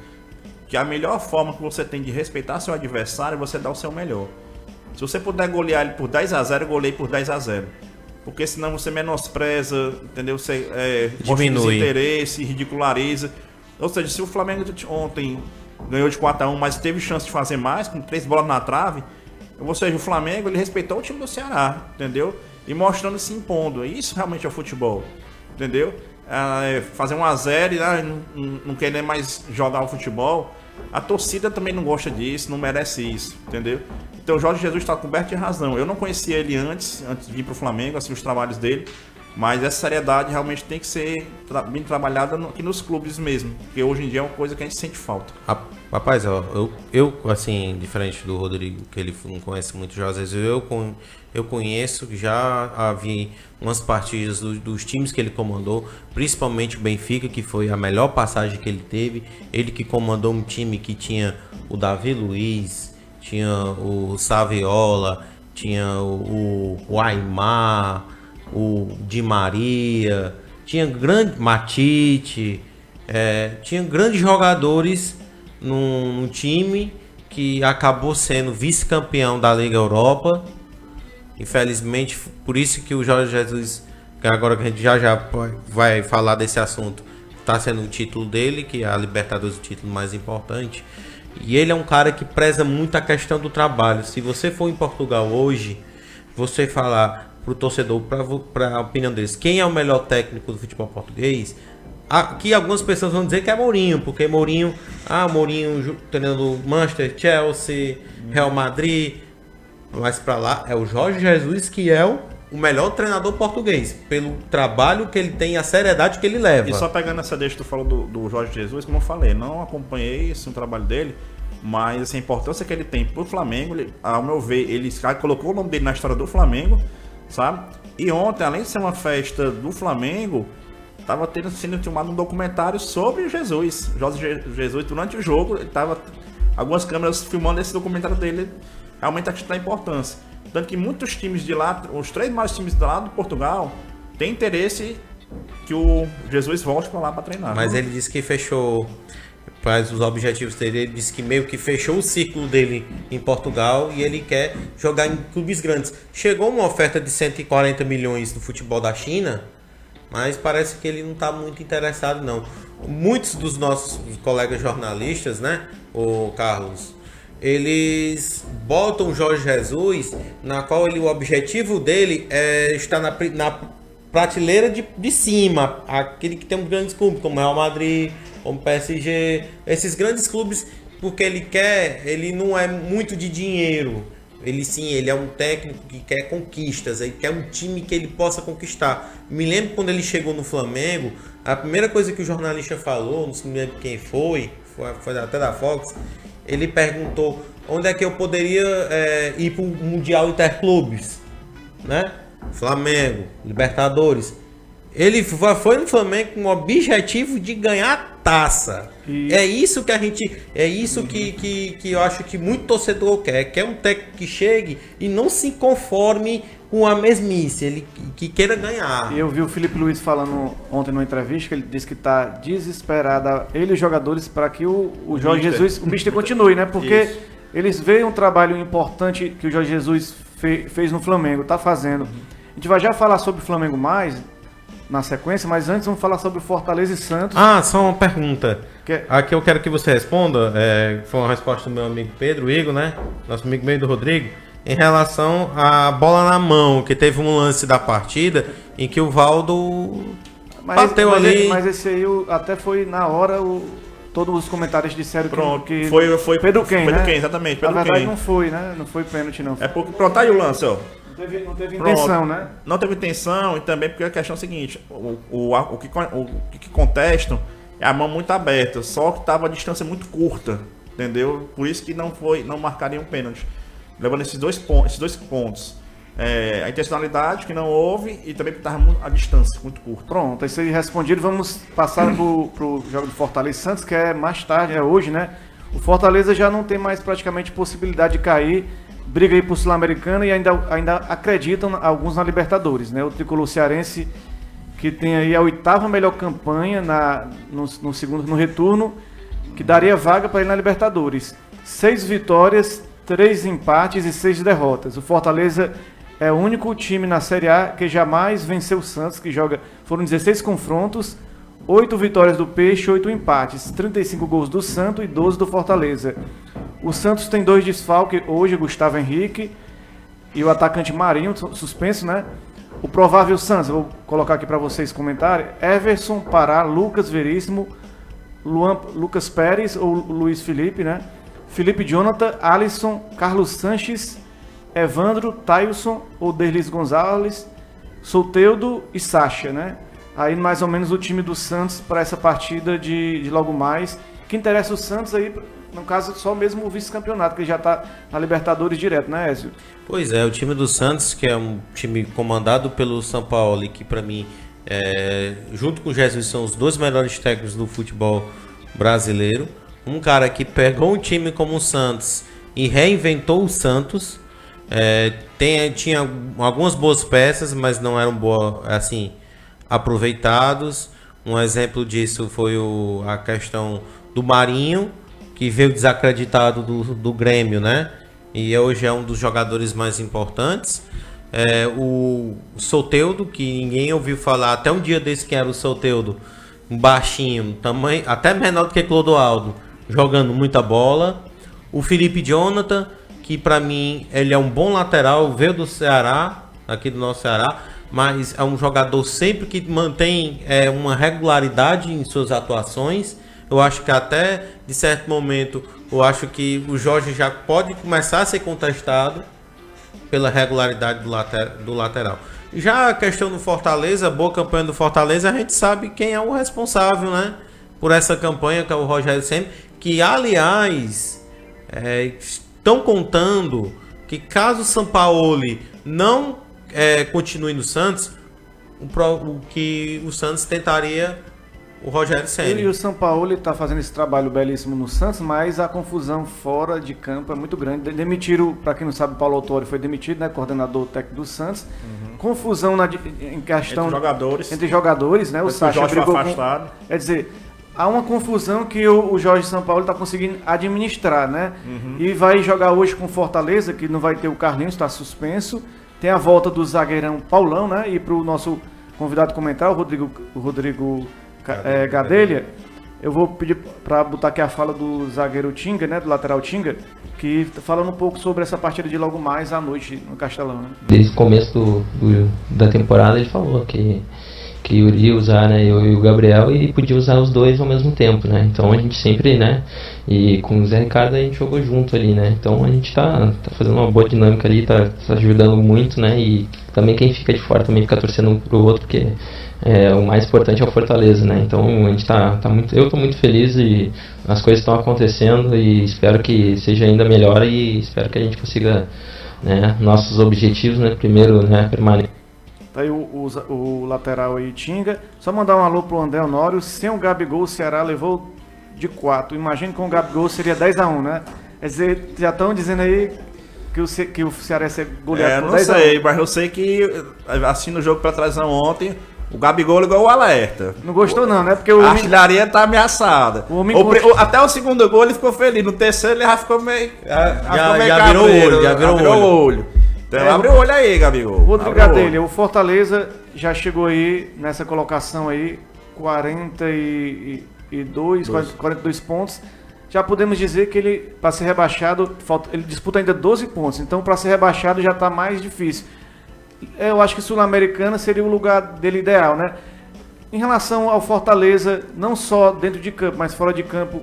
que a melhor forma que você tem de respeitar seu adversário é você dar o seu melhor. Se você puder golear ele por 10x0, goleie por 10x0. Porque senão você menospreza, entendeu? Você diminui interesse, ridiculariza. Ou seja, se o Flamengo ontem ganhou de 4x1, mas teve chance de fazer mais, com 3 bolas na trave, ou seja, o Flamengo ele respeitou o time do Ceará, entendeu? E mostrando se impondo. Isso realmente é o futebol, entendeu? Fazer 1x0 e não querer mais jogar o futebol. A torcida também não gosta disso, não merece isso, entendeu? Então o Jorge Jesus está coberto de razão. Eu não conhecia ele antes de vir para o Flamengo, assim, os trabalhos dele. Mas essa seriedade realmente tem que ser bem trabalhada aqui nos clubes mesmo. Porque hoje em dia é uma coisa que a gente sente falta. Rapaz, eu assim, diferente do Rodrigo, que ele não conhece muito já, às vezes eu conheço, já vi umas partidas dos times que ele comandou, principalmente o Benfica, que foi a melhor passagem que ele teve. Ele que comandou um time que tinha o Davi Luiz, tinha o Saviola, tinha o Aimar, o Di Maria, tinha grande Matite, tinha grandes jogadores num time que acabou sendo vice-campeão da Liga Europa. Infelizmente, por isso que o Jorge Jesus, agora que a gente já vai falar desse assunto, está sendo o título dele, que é a Libertadores, o título mais importante. E ele é um cara que preza muito a questão do trabalho. Se você for em Portugal hoje, você falar pro torcedor, para a opinião deles, quem é o melhor técnico do futebol português, aqui algumas pessoas vão dizer que é Mourinho, porque Mourinho treinando Manchester, Chelsea, Real Madrid, mas para lá é o Jorge Jesus que é o melhor treinador português, pelo trabalho que ele tem e a seriedade que ele leva. E só pegando essa deixa que tu falou do Jorge Jesus, como eu falei, não acompanhei o trabalho dele, mas assim, a importância que ele tem pro Flamengo, ao meu ver, ele colocou o nome dele na história do Flamengo, sabe? E ontem, além de ser uma festa do Flamengo, estava sendo filmado um documentário sobre Jesus. Jorge Jesus, durante o jogo, ele tava algumas câmeras filmando esse documentário dele, realmente aqui está a importância. Tanto que muitos times de lá, os 3 maiores times de lá do Portugal, têm interesse que o Jesus volte para lá para treinar. Mas ele disse que fechou, faz os objetivos dele, ele disse que meio que fechou o ciclo dele em Portugal e ele quer jogar em clubes grandes. Chegou uma oferta de 140 milhões do futebol da China, mas parece que ele não está muito interessado não. Muitos dos nossos colegas jornalistas, né, o Carlos, eles botam o Jorge Jesus, na qual o objetivo dele é estar na prateleira de cima, aquele que tem um grandes clubes, como Real Madrid, como PSG, esses grandes clubes, porque ele não é muito de dinheiro. Ele é um técnico que quer conquistas, ele quer um time que ele possa conquistar. Me lembro quando ele chegou no Flamengo, a primeira coisa que o jornalista falou, não me lembro quem foi até da Fox, ele perguntou onde é que eu poderia ir para o Mundial Interclubes, né? Flamengo, Libertadores. Ele foi no Flamengo com o objetivo de ganhar taça. É isso que eu acho que muito torcedor quer um técnico que chegue e não se conforme com a mesmice, ele que queira ganhar. Eu vi o Felipe Luiz falando ontem numa entrevista que ele disse que está desesperado, ele e os jogadores, para que o Jorge Jesus, o Mister continue, né? Porque isso. Eles veem um trabalho importante que o Jorge Jesus fez no Flamengo, está fazendo. A gente vai já falar sobre o Flamengo mais na sequência, mas antes vamos falar sobre o Fortaleza e Santos. Só uma pergunta. Aqui eu quero que você responda. Foi uma resposta do meu amigo Pedro Igor, né? Nosso amigo meio do Rodrigo. Em relação à bola na mão, que teve um lance da partida em que o Valdo bateu ali. Mas esse aí até foi na hora, todos os comentários disseram que foi Pedro Quem, né? Pedro Quem, exatamente. Pedro na verdade Quem. Não foi, né? Não foi pênalti, não. É porque, pronto, aí o lance, ó. Não teve intenção, né? Não teve intenção e também porque a questão é a seguinte, o que contestam é a mão muito aberta, só que estava a distância muito curta, entendeu? Por isso que não marcaria um pênalti. Levando esses dois pontos. A intencionalidade que não houve e também porque estava a distância muito curta. Pronto, isso aí respondido. Vamos passar pro jogo do Fortaleza e Santos, que é mais tarde, é hoje, né? O Fortaleza já não tem mais praticamente possibilidade de cair. Briga aí por Sul-Americana e ainda acreditam alguns na Libertadores, né? O tricolor cearense, que tem aí a 8ª melhor campanha no retorno, que daria vaga para ele na Libertadores. 6 vitórias, 3 empates e 6 derrotas. O Fortaleza é o único time na Série A que jamais venceu o Santos, foram 16 confrontos, 8 vitórias do Peixe, 8 empates, 35 gols do Santos e 12 do Fortaleza. O Santos tem 2 desfalques hoje, Gustavo Henrique e o atacante Marinho, suspenso, né? O provável Santos, vou colocar aqui para vocês comentarem: Everson, Pará, Lucas Veríssimo, Lucas Pérez ou Luiz Felipe, né? Felipe Jonathan, Alisson, Carlos Sanches, Evandro, Tailson ou Derlis Gonzalez, Soteldo e Sacha, né? Aí mais ou menos o time do Santos para essa partida de logo mais. Que interessa o Santos aí, no caso, só mesmo o vice-campeonato, que já está na Libertadores direto, né, Ezio? Pois é, o time do Santos, que é um time comandado pelo São Paulo, que para mim, junto com o Jesus, são os 2 melhores técnicos do futebol brasileiro. Um cara que pegou um time como o Santos e reinventou o Santos. Tinha algumas boas peças, mas não eram aproveitados. Um exemplo disso foi a questão do Marinho, que veio desacreditado do Grêmio, né? E hoje é um dos jogadores mais importantes. O Soteldo, que ninguém ouviu falar até um dia desse quem era o Soteldo, um baixinho, tamanho, até menor do que Clodoaldo, jogando muita bola. O Felipe Jonathan, que para mim ele é um bom lateral, veio do Ceará, aqui do nosso Ceará, mas é um jogador sempre que mantém uma regularidade em suas atuações. Eu acho que até, de certo momento, eu acho que o Jorge já pode começar a ser contestado pela regularidade do lateral. Já a questão do Fortaleza, a boa campanha do Fortaleza, a gente sabe quem é o responsável, né? Por essa campanha, que é o Rogério Ceni, que, aliás, estão contando que caso o Sampaoli não continue no Santos, que o Santos tentaria o Rogério Ceni. E o Sampaoli está fazendo esse trabalho belíssimo no Santos, mas a confusão fora de campo é muito grande. Demitiram, para quem não sabe, o Paulo Autori foi demitido, né, coordenador técnico do Santos. Confusão em questão entre jogadores, né? O Sacha brigou afastado. Quer dizer, há uma confusão que o Jorge Sampaoli está conseguindo administrar, né? E vai jogar hoje com Fortaleza, que não vai ter o Carlinhos, está suspenso. Tem a volta do zagueirão Paulão, né? E para o nosso convidado comentar, o Rodrigo Gadelha, eu vou pedir para botar aqui a fala do zagueiro Tinga, né, do lateral Tinga, que tá falando um pouco sobre essa partida de logo mais à noite no Castelão, né? Desde o começo da temporada ele falou que iria usar, né, eu e o Gabriel, e podia usar os dois ao mesmo tempo, né? Então a gente sempre, né, e com o Zé Ricardo a gente jogou junto ali, né? Então a gente tá fazendo uma boa dinâmica ali, tá ajudando muito, né? E também quem fica de fora também fica torcendo um pro outro, porque o mais importante é o Fortaleza, né? Então a gente eu tô muito feliz e as coisas estão acontecendo e espero que seja ainda melhor e espero que a gente consiga, né, nossos objetivos, né? Primeiro, né, permanecer. Tá aí o lateral aí, Tinga. Só mandar um alô pro André Honório. Sem o Gabigol, o Ceará levou de 4. Imagina que com o Gabigol seria 10-1, né? Quer dizer, já estão dizendo aí que o Ceará ia ser goleado por 10-1. Não sei, mas eu sei que, assim, no jogo pra trás ontem, o Gabigol ligou o alerta. Não gostou não, né? Porque a artilharia tá ameaçada. Até o segundo gol ele ficou feliz. No terceiro ele já ficou meio... Já virou o olho. Então abre o olho aí, Gabigol. Rodrigo Gadelha, o Fortaleza já chegou aí nessa colocação aí, 42 pontos. Já podemos dizer que ele, para ser rebaixado, ele disputa ainda 12 pontos. Então, para ser rebaixado já está mais difícil. Eu acho que Sul-Americana seria o lugar dele ideal, né? Em relação ao Fortaleza, não só dentro de campo, mas fora de campo,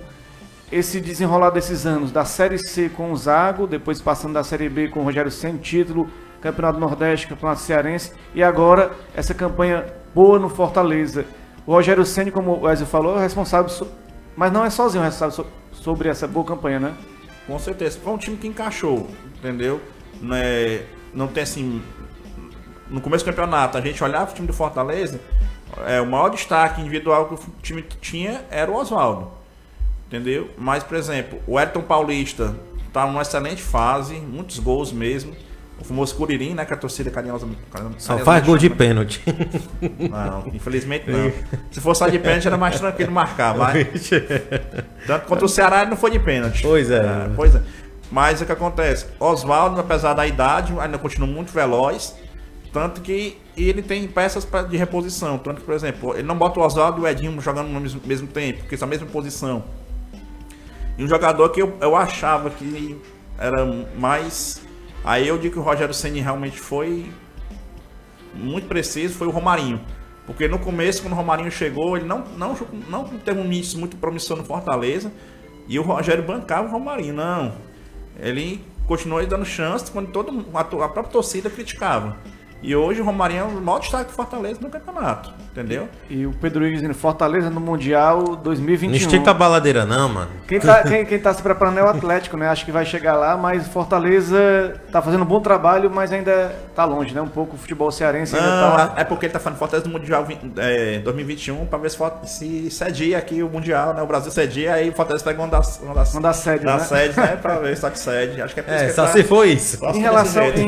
esse desenrolar desses anos, da Série C com o Zago, depois passando da Série B com o Rogério Ceni, título, Campeonato Nordeste, Campeonato Cearense, e agora essa campanha boa no Fortaleza. O Rogério Ceni, como o Wesley falou, é responsável, mas não é sozinho responsável sobre essa boa campanha, né? Com certeza. Foi um time que encaixou, entendeu? Não tem assim... No começo do campeonato, a gente olhava o time do Fortaleza, o maior destaque individual que o time tinha era o Oswaldo. Entendeu? Mas, por exemplo, o Elton Paulista tá numa excelente fase, muitos gols mesmo. O famoso Curirim, né? Que a torcida carinhosa. Só faz gol de pênalti. Não, infelizmente não. Se fosse só de pênalti era mais tranquilo marcar, mas. Tanto contra o Ceará ele não foi de pênalti. Pois é. Pois é. Mas o que acontece? Oswaldo, apesar da idade, ainda continua muito veloz. Tanto que ele tem peças de reposição. Tanto que, por exemplo, ele não bota o Oswaldo e o Edinho jogando no mesmo tempo, porque são a mesma posição. E um jogador que eu achava que era mais... Aí eu digo que o Rogério Ceni realmente foi muito preciso, foi o Romarinho. Porque no começo, quando o Romarinho chegou, ele não teve um início muito promissor no Fortaleza. E o Rogério bancava o Romarinho. Não. Ele continuou dando chance quando a própria torcida criticava. E hoje o Romarinho é o maior destaque do Fortaleza no campeonato, entendeu? E o Pedro Igor dizendo Fortaleza no Mundial 2021. Não estica a baladeira não, mano. Quem tá se preparando é o Atlético, né? Acho que vai chegar lá, mas Fortaleza tá fazendo um bom trabalho, mas ainda tá longe, né? Um pouco o futebol cearense ainda tá... É porque ele tá falando Fortaleza no Mundial 2021 pra ver se cedia aqui o Mundial, né? O Brasil cedia, aí o Fortaleza pega uma das sedes, né? Sede, né? Pra ver só que cede. Acho que é por isso que só se for isso.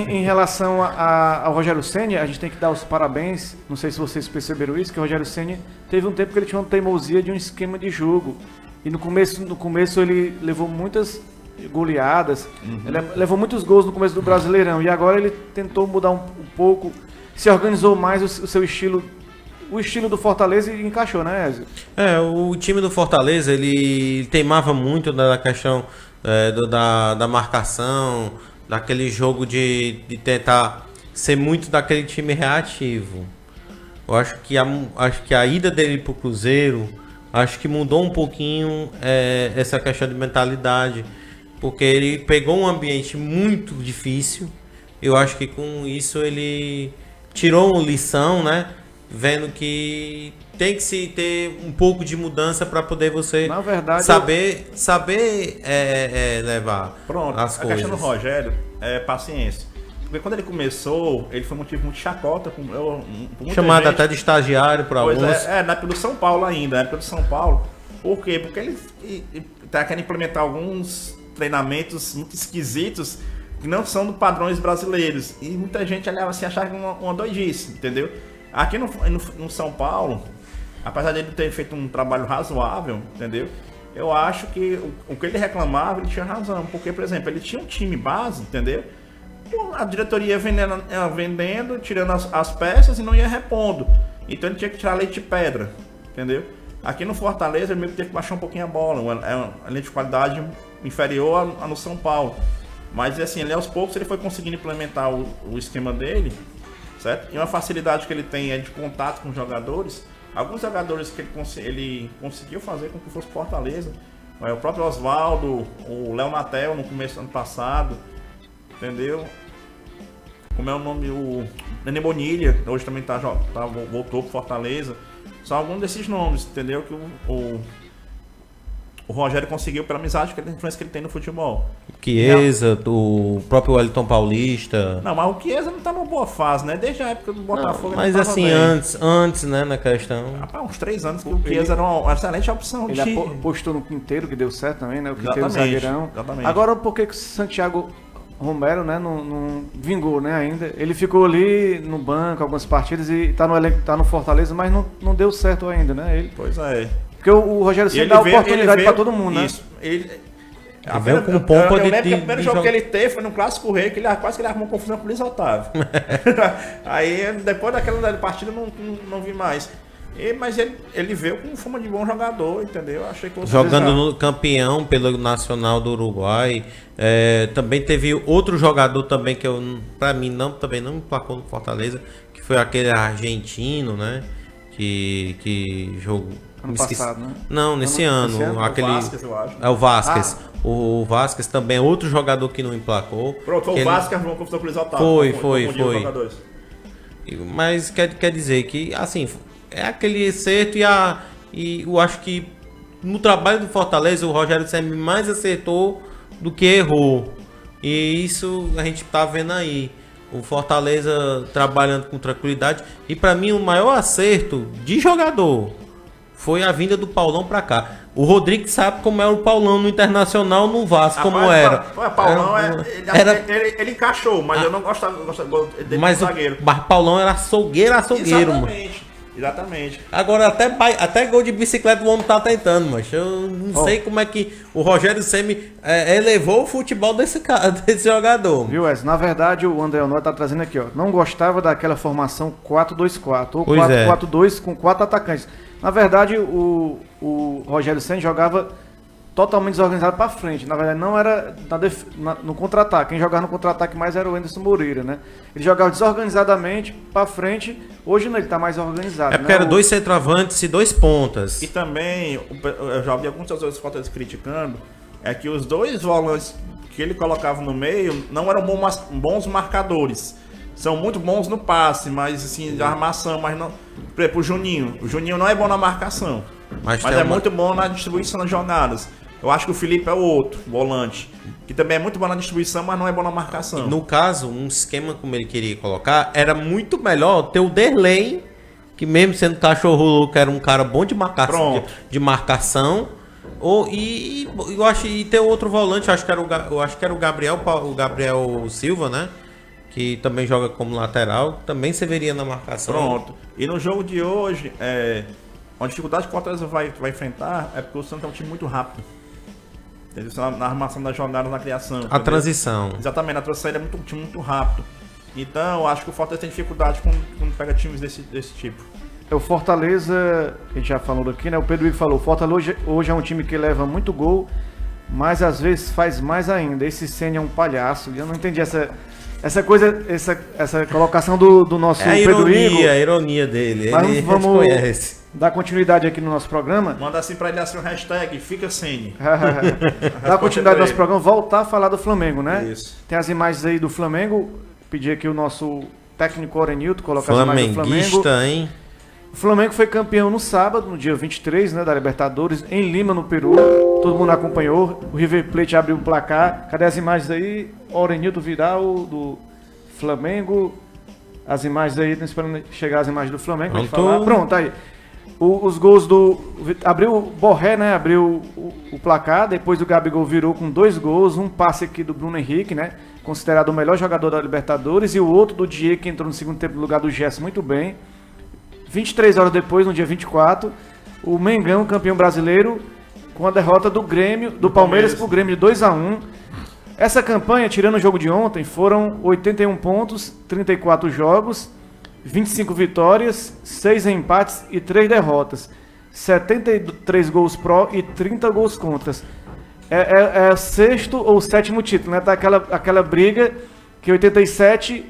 Em relação ao Rogério Rogério Ceni, a gente tem que dar os parabéns, não sei se vocês perceberam isso, que o Rogério Ceni teve um tempo que ele tinha uma teimosia de um esquema de jogo. E no começo ele levou muitas goleadas, ele levou muitos gols no começo do Brasileirão, e agora ele tentou mudar um pouco, se organizou mais o seu estilo, o estilo do Fortaleza, e encaixou, né, Ezio? O time do Fortaleza, ele teimava muito na questão da marcação, daquele jogo de tentar ser muito daquele time reativo. Eu acho que a ida dele pro Cruzeiro, acho que mudou um pouquinho essa questão de mentalidade, porque ele pegou um ambiente muito difícil. Eu acho que com isso ele tirou uma lição, né? Vendo que tem que se ter um pouco de mudança para poder você, na verdade, saber levar as coisas. A questão do Rogério é paciência. Porque quando ele começou, ele foi motivo muito chacota. Chamado até de estagiário para alguns. Na época do São Paulo ainda, na época do São Paulo. Por quê? Porque ele tá querendo implementar alguns treinamentos muito esquisitos que não são dos padrões brasileiros. E muita gente olhava assim, achava uma doidice, entendeu? Aqui no São Paulo, apesar dele ter feito um trabalho razoável, entendeu? Eu acho que o que ele reclamava, ele tinha razão. Porque, por exemplo, ele tinha um time base, entendeu? A diretoria ia vendendo, tirando as peças e não ia repondo. Então ele tinha que tirar leite de pedra, entendeu? Aqui no Fortaleza ele meio que teve que baixar um pouquinho a bola. É uma linha de qualidade inferior a no São Paulo. Mas assim, ele aos poucos ele foi conseguindo implementar o esquema dele, certo? E uma facilidade que ele tem é de contato com os jogadores. Alguns jogadores que ele conseguiu fazer com que fosse Fortaleza. O próprio Oswaldo, o Léo Natel no começo do ano passado, entendeu? Como é o nome? O Nenê Bonilha, hoje também voltou pro Fortaleza. São alguns desses nomes, entendeu? Que o Rogério conseguiu pela amizade, pela influência que ele tem no futebol. Chiesa, o próprio Wellington Paulista. Não, mas o Chiesa não tá numa boa fase, né? Desde a época do Botafogo. Mas assim, bem. antes, né, na questão. Uns 3 anos que o Chiesa era uma excelente opção. Ele apostou no Quinteiro, que deu certo também, né? O Quinteiro zagueirão. Exatamente. Agora, por que o Santiago Romero, né, não vingou, né, ainda? Ele ficou ali no banco algumas partidas e tá no elenco, tá no Fortaleza, mas não deu certo ainda, né? Pois é. Porque o Rogério sempre dá oportunidade pra todo mundo, isso, né? Ele veio com pompa eu lembro que o primeiro jogo que ele teve foi no Clássico Rei, que quase que ele arrumou confusão com o Luiz Otávio. Aí, depois daquela partida, não vi mais. Mas ele veio com fama de bom jogador, entendeu? Achei que jogando no campeão pelo Nacional do Uruguai. Também teve outro jogador também que pra mim também não me placou no Fortaleza, que foi aquele argentino, né? Que jogou ano passado, né? Não, nesse ano. Aquele... O Vasquez, eu acho. É o Vasquez. O Vasquez também é outro jogador que não emplacou. Pronto, foi o Vasquez que arrumou confusão com o Luiz Otávio. Foi. Mas quer dizer que, assim, é aquele acerto e eu acho que no trabalho do Fortaleza o Rogério Ceni mais acertou do que errou. E isso a gente tá vendo aí. O Fortaleza trabalhando com tranquilidade. E para mim o maior acerto de jogador foi a vinda do Paulão pra cá. O Rodrigo sabe como era o Paulão no Internacional, no Vasco, como era. O Paulão ele encaixou, mas eu não gostava dele mas como zagueiro. Mas Paulão era açougueiro, mano. Exatamente. Agora até gol de bicicleta o homem tá tentando, mas eu não sei como é que o Rogério Ceni elevou o futebol desse jogador. Viu, Wes? Na verdade, o André Honório tá trazendo aqui, ó. Não gostava daquela formação 4-2-4 ou 4-4-2 com 4 atacantes. Na verdade, o Rogério Ceni jogava totalmente desorganizado para frente. Na verdade, não era no contra-ataque. Quem jogava no contra-ataque mais era o Anderson Moreira, né? Ele jogava desorganizadamente para frente. Hoje não, ele tá mais organizado. Porque era 2 centroavantes e 2 pontas. E também, eu já ouvi alguns torcedores criticando, é que os 2 volantes que ele colocava no meio não eram bons marcadores. São muito bons no passe, mas assim, de armação, mas não. Por exemplo, o Juninho. O Juninho não é bom na marcação, mas é muito bom na distribuição das jogadas. Eu acho que o Felipe é o outro, volante, que também é muito bom na distribuição, mas não é bom na marcação. No caso, um esquema como ele queria colocar, era muito melhor ter o Derlei, que mesmo sendo cachorro louco, era um cara bom de marcação. De marcação. Eu acho, e ter outro volante, eu acho que era o Gabriel Silva, né? que também joga como lateral, também serviria na marcação. Pronto. E no jogo de hoje, a dificuldade que o Fortaleza vai enfrentar é porque o Santos é um time muito rápido. Entendeu? Na armação das jogadas, na criação. A entendeu? transição. Exatamente, a transição é um time muito rápido. Então, eu acho que o Fortaleza tem dificuldade quando pega times desse tipo. O Fortaleza, a gente já falou aqui, né? O Pedro Igor falou, o Fortaleza hoje é um time que leva muito gol, mas às vezes faz mais ainda. Esse Ceni é um palhaço. Eu não entendi essa coisa, essa colocação do nosso Pedro Igor. A ironia dele. Mas ele vamos conhece. dar continuidade aqui no nosso programa. Manda assim pra ele assim o hashtag, fica Ceni. Dar continuidade ao nosso programa, voltar a falar do Flamengo, né? Isso. Tem as imagens aí do Flamengo. Pedir aqui o nosso técnico Orenilton colocar as imagens do Flamengo. Flamenguista, hein? O Flamengo foi campeão no sábado, no dia 23, né, da Libertadores, em Lima, no Peru. Todo mundo acompanhou. O River Plate abriu o placar. Cadê as imagens aí? Orenilton Vidal, do Flamengo. As imagens aí, esperando chegar as imagens do Flamengo. Pra gente falar. Pronto, aí. Os gols abriu o Borré, né? Abriu o placar. Depois o Gabigol virou com 2 gols. Um passe aqui do Bruno Henrique, né? Considerado o melhor jogador da Libertadores. E o outro do Diego, que entrou no segundo tempo no lugar do Gerson, muito bem. 23 horas depois, no dia 24, o Mengão, campeão brasileiro, com a derrota do Grêmio, do Palmeiras pro Grêmio de 2-1. Essa campanha, tirando o jogo de ontem, foram 81 pontos, 34 jogos, 25 vitórias, 6 empates e 3 derrotas. 73 gols pró e 30 gols contras. É o 6º ou 7º título, né? Tá aquela briga que em 87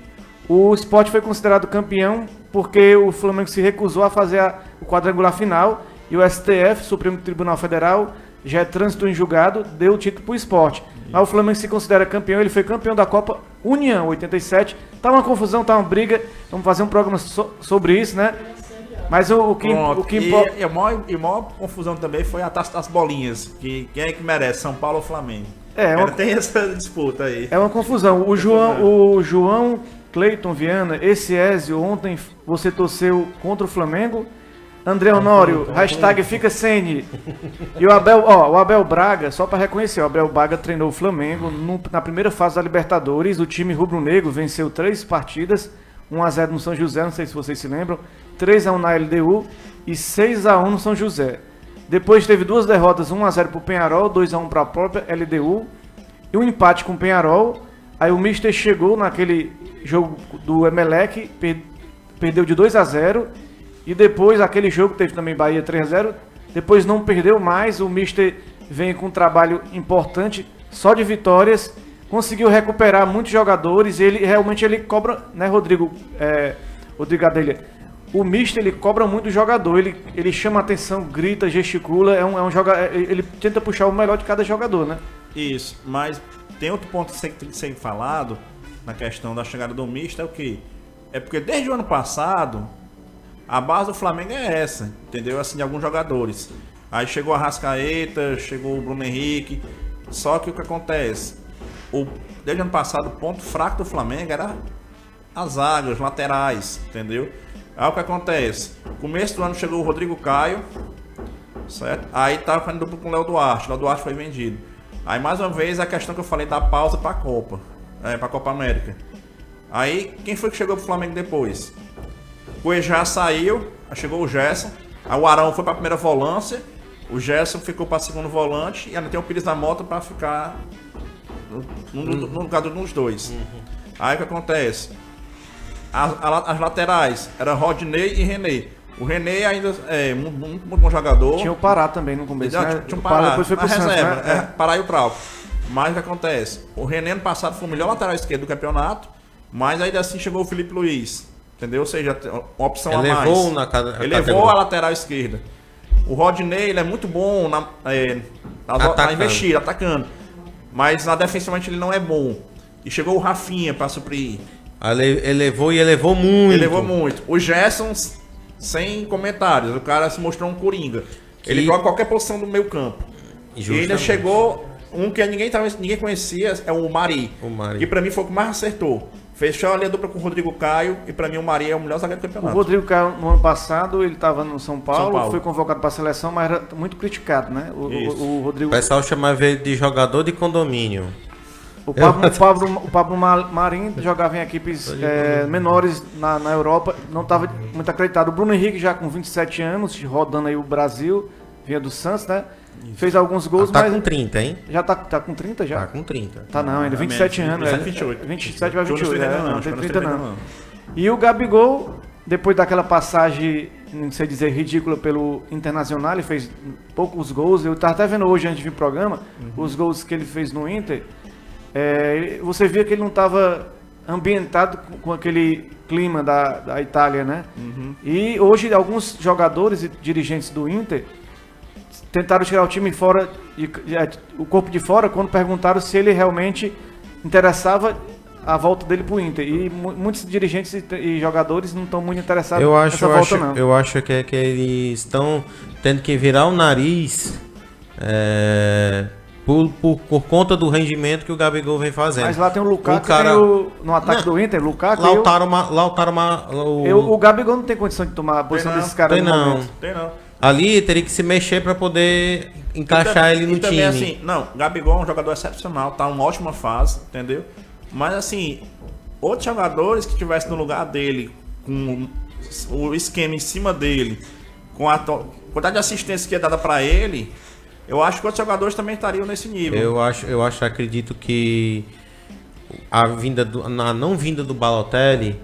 o Sport foi considerado campeão porque o Flamengo se recusou a fazer o quadrangular final e o STF, Supremo Tribunal Federal, já é trânsito em julgado, deu o título para o Sport. Mas o Flamengo se considera campeão, ele foi campeão da Copa União 87. Tá uma confusão, tá uma briga, vamos fazer um programa sobre isso, né? Mas o que importa... E a maior confusão também foi a taça das bolinhas, que quem é que merece, São Paulo ou Flamengo? Tem essa disputa aí. É uma confusão. O João Cleiton Viana, esse Ezio, ontem você torceu contra o Flamengo. André Honório, hashtag fica Ceni. E o Abel Braga, só para reconhecer, o Abel Braga treinou o Flamengo na primeira fase da Libertadores. O time rubro-negro venceu 3 partidas, 1-0 no São José, não sei se vocês se lembram, 3-1 na LDU e 6-1 no São José. Depois teve 2 derrotas, 1-0 para o Peñarol, 2-1 para a própria LDU e um empate com o Peñarol. Aí o Mister chegou naquele jogo do Emelec, perdeu de 2-0. E depois aquele jogo teve também Bahia 3-0. Depois não perdeu mais. O Mister vem com um trabalho importante, só de vitórias. Conseguiu recuperar muitos jogadores. Ele realmente cobra, né, Rodrigo Adelha? O Mister ele cobra muito o jogador. Ele chama atenção, grita, gesticula. É um jogador. Ele tenta puxar o melhor de cada jogador, né? Isso, mas tem outro ponto que tem que ser falado na questão da chegada do Mister, é o quê? É porque desde o ano passado a base do Flamengo é essa, entendeu? Assim, de alguns jogadores. Aí chegou a Arrascaeta, chegou o Bruno Henrique. Só que o que acontece? Desde o ano passado, o ponto fraco do Flamengo era as zagas, os laterais, entendeu? Aí o que acontece? No começo do ano chegou o Rodrigo Caio, certo? Aí tava fazendo duplo com o Léo Duarte. O Léo Duarte foi vendido. Aí mais uma vez a questão que eu falei da pausa pra Copa. Pra Copa América. Aí quem foi que chegou pro Flamengo depois? O Ejá saiu, aí chegou o Gerson. Aí o Arão foi pra primeira volância. O Gerson ficou pra segundo volante. E ainda tem o Pires da Mota pra ficar no lugar dos dois. Aí o que acontece? As laterais eram Rodinei e René. O René ainda é muito bom jogador. Tinha o Pará também no começo, né? Tinha o Pará, depois foi pro Santos, reserva, né? Pará e o Trauco. Mas o que acontece? O René ano passado foi o melhor lateral esquerdo do campeonato, mas ainda assim chegou o Felipe Luiz, entendeu? Ou seja, uma opção a mais. Elevou a lateral esquerda. O Rodinei, ele é muito bom na investida, atacando. Mas na defensivamente ele não é bom. E chegou o Rafinha para suprir. Elevou muito. Elevou muito. O Gerson, sem comentários, o cara se mostrou um coringa. Ele joga qualquer posição do meio campo. E ainda chegou um que ninguém conhecia, é o Mari. Que pra mim foi o que mais acertou. Fechou ali a dupla com o Rodrigo Caio e pra mim o Mari é o melhor zagueiro do campeonato. O Rodrigo Caio no ano passado, ele tava no São Paulo. Foi convocado pra seleção, mas era muito criticado, né? O Rodrigo... O pessoal chamava ele de jogador de condomínio. O Pablo Marim jogava em equipes menores na Europa, não estava muito acreditado. O Bruno Henrique já com 27 anos, rodando aí o Brasil, vinha do Santos, né? Isso. Fez alguns gols, tá mas... Tá com 30, hein? Já tá com 30 já? Tá com 30. Tá não, ainda 27 anos. 28. 27 vai 28, não tem 30 não. E o Gabigol, depois daquela passagem, não sei dizer, ridícula pelo Internacional, ele fez poucos gols. Eu tava até vendo hoje, antes de vir pro programa, os gols que ele fez no Inter. Você via que ele não estava ambientado com aquele clima da Itália, né? E hoje alguns jogadores e dirigentes do Inter tentaram tirar o time fora, o corpo de fora, quando perguntaram se ele realmente interessava a volta dele pro Inter. E muitos dirigentes e jogadores não estão muito interessados nessa volta, não. Eu acho que eles estão tendo que virar o nariz por conta do rendimento que o Gabigol vem fazendo. Mas lá tem o Lukaku, no ataque do Inter, Lukaku... O Gabigol não tem condição de tomar a posição desses caras no momento. Tem não. Ali teria que se mexer para poder encaixar ele no time. Assim, não, Gabigol é um jogador excepcional, tá em uma ótima fase, entendeu? Mas assim, outros jogadores que estivessem no lugar dele, com o esquema em cima dele, com a quantidade de assistência que é dada para ele, eu acho que outros jogadores também estariam nesse nível. Acredito que a não vinda do Balotelli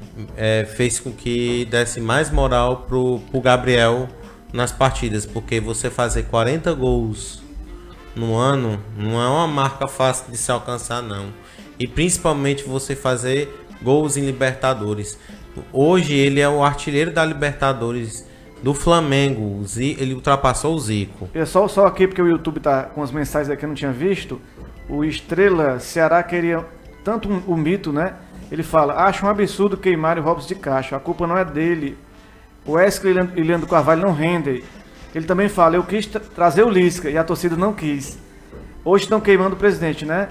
fez com que desse mais moral pro Gabriel nas partidas, porque você fazer 40 gols no ano não é uma marca fácil de se alcançar, não. E principalmente você fazer gols em Libertadores. Hoje ele é o artilheiro da Libertadores do Flamengo. Ele ultrapassou o Zico. Só aqui, porque o YouTube tá com as mensagens aqui que eu não tinha visto. O Estrela Ceará queria tanto o mito, né? Ele fala: acho um absurdo queimar o Robson de Castro. A culpa não é dele. O Wesley e Leandro Carvalho não rendem. Ele também fala: eu quis trazer o Lisca e a torcida não quis. Hoje estão queimando o presidente, né?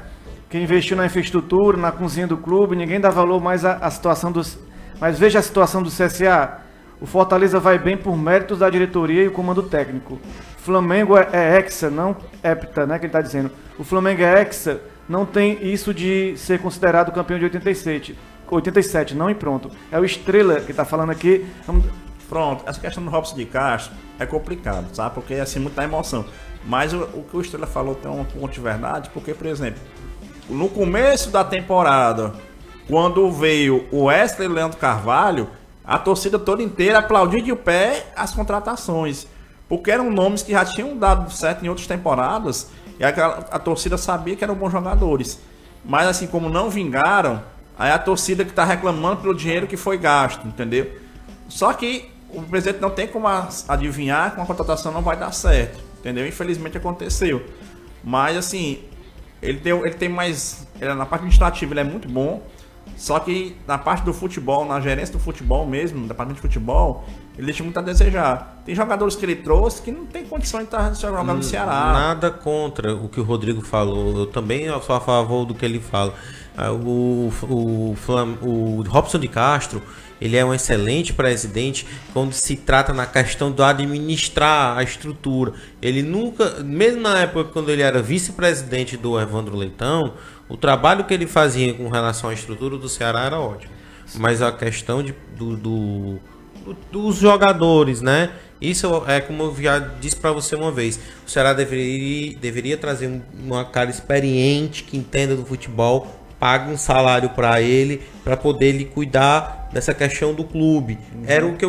Que investiu na infraestrutura, na cozinha do clube, ninguém dá valor mais à situação dos... Mas veja a situação do CSA. O Fortaleza vai bem por méritos da diretoria e o comando técnico. Flamengo é hexa, não hepta, né? Que ele está dizendo. O Flamengo é hexa, não tem isso de ser considerado campeão de 87, não e pronto. É o Estrela que está falando aqui. Pronto, essa questão do Robson de Castro é complicado, sabe? Porque é assim, muita emoção. Mas o que o Estrela falou tem um ponto de verdade, porque, por exemplo, no começo da temporada, quando veio o Wesley e o Leandro Carvalho, a torcida toda inteira aplaudiu de pé as contratações, porque eram nomes que já tinham dado certo em outras temporadas e a torcida sabia que eram bons jogadores. Mas assim, como não vingaram, aí a torcida que está reclamando pelo dinheiro que foi gasto, entendeu? Só que o presidente não tem como adivinhar que uma contratação não vai dar certo, entendeu? Infelizmente aconteceu. Mas assim, ele tem mais... na parte administrativa ele é muito bom, só que na parte do futebol, na gerência do futebol mesmo, no departamento de futebol, ele deixa muito a desejar. Tem jogadores que ele trouxe que não tem condição de estar jogando no Ceará. Nada contra o que o Rodrigo falou, eu também sou a favor do que ele fala. O Robson de Castro, ele é um excelente presidente quando se trata na questão de administrar a estrutura. Ele nunca, mesmo na época quando ele era vice-presidente do Evandro Leitão, o trabalho que ele fazia com relação à estrutura do Ceará era ótimo. Mas a questão dos jogadores, né? Isso é como eu já disse para você uma vez. O Ceará deveria trazer uma cara experiente que entenda do futebol, pague um salário para ele, para poder ele cuidar dessa questão do clube. Era o que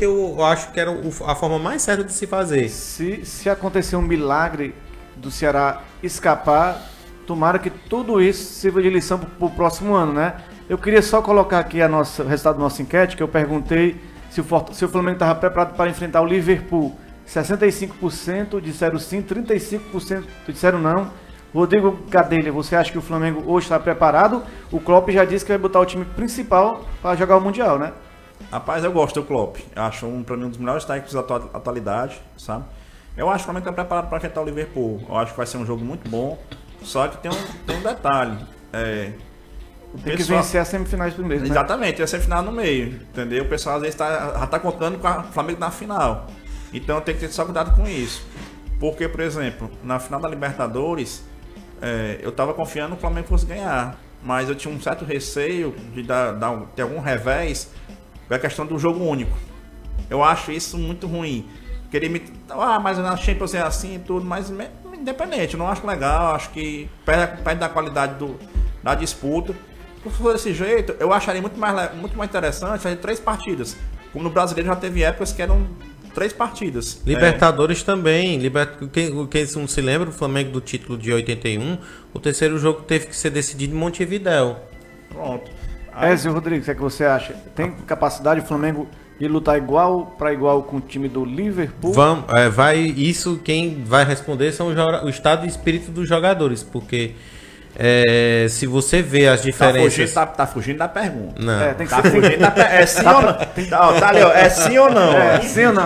eu acho que era a forma mais certa de se fazer. Se acontecer um milagre do Ceará escapar, tomara que tudo isso sirva de lição para o próximo ano, né? Eu queria só colocar aqui o resultado da nossa enquete, que eu perguntei se o Flamengo estava preparado para enfrentar o Liverpool. 65% disseram sim, 35% disseram não. Rodrigo Gadelha, você acha que o Flamengo hoje está preparado? O Klopp já disse que vai botar o time principal para jogar o Mundial, né? Rapaz, eu gosto do Klopp. Eu acho para mim um dos melhores técnicos da atualidade, sabe? Eu acho que o Flamengo está preparado para enfrentar o Liverpool. Eu acho que vai ser um jogo muito bom. Só que tem um detalhe. Tem que vencer as semifinais primeiro, né? Exatamente, tem a semifinal no meio, entendeu? O pessoal às vezes já está contando com o Flamengo na final. Então tem que ter só cuidado com isso. Porque, por exemplo, na final da Libertadores, eu tava confiando que o Flamengo fosse ganhar. Mas eu tinha um certo receio de ter algum revés com a questão do jogo único. Eu acho isso muito ruim. Queria mas na Champions é assim e tudo, mas independente, eu não acho legal, acho que perde da qualidade da disputa. Se for desse jeito, eu acharia muito mais interessante fazer 3 partidas. Como no brasileiro já teve épocas que eram 3 partidas. Libertadores também. Quem não se lembra, o Flamengo do título de 81, o terceiro jogo teve que ser decidido em Montevidéu. Pronto. Ezio Rodrigues, o que é que você acha? Tem capacidade o Flamengo de lutar igual para igual com o time do Liverpool? Isso quem vai responder são o estado e espírito dos jogadores, porque se você vê as diferenças... Tá fugindo da pergunta. Não. Tem que Tá ser fugindo da pergunta. É sim ou não? Tá ali, ó. É sim ou não? sim ou não?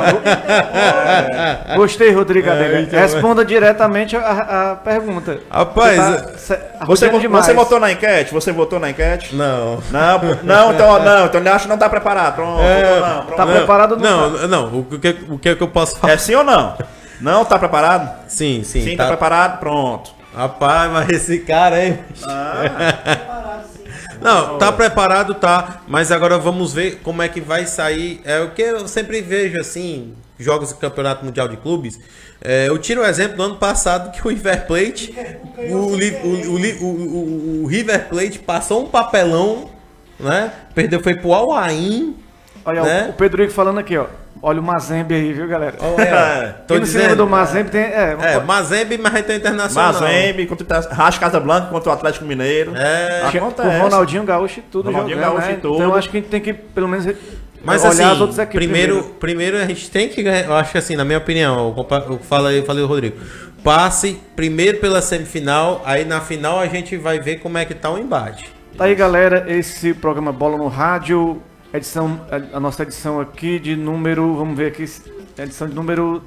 Gostei, Rodrigo Gadelha. Responda diretamente a pergunta. Rapaz, Você votou na enquete? Você votou na enquete? Não. Então ele acha que não tá preparado. Pronto, pronto. Tá preparado? Não. O que eu posso falar? É sim ou não? Não tá preparado? Sim. Sim, tá preparado? Pronto. Rapaz, mas esse cara aí... Não, tá preparado, tá. Mas agora vamos ver como é que vai sair. É o que eu sempre vejo, assim, jogos do Campeonato Mundial de Clubes. Eu tiro o exemplo do ano passado que o River Plate... O River Plate passou um papelão, né? Foi pro Al-Ain. Olha, né? o Pedro Igor falando aqui, ó. Olha o Mazembe aí, viu, galera? Tô Quem dizendo do Mazembe tem... Mazembe, mas aí tem Internacional. Mazembe, Racha Casablanca contra o Atlético Mineiro. O Ronaldinho Gaúcho e tudo Ronaldinho jogando, Gaúcho né? e tudo. Então eu acho que a gente tem que, pelo menos, Mas olhar assim, as outras equipes primeiro a gente tem que ganhar, eu acho que assim, na minha opinião, eu falei o Rodrigo, passe primeiro pela semifinal, aí na final a gente vai ver como é que tá o embate. Tá aí, galera, esse programa Bola no Rádio, a nossa edição aqui de número, vamos ver aqui, edição de número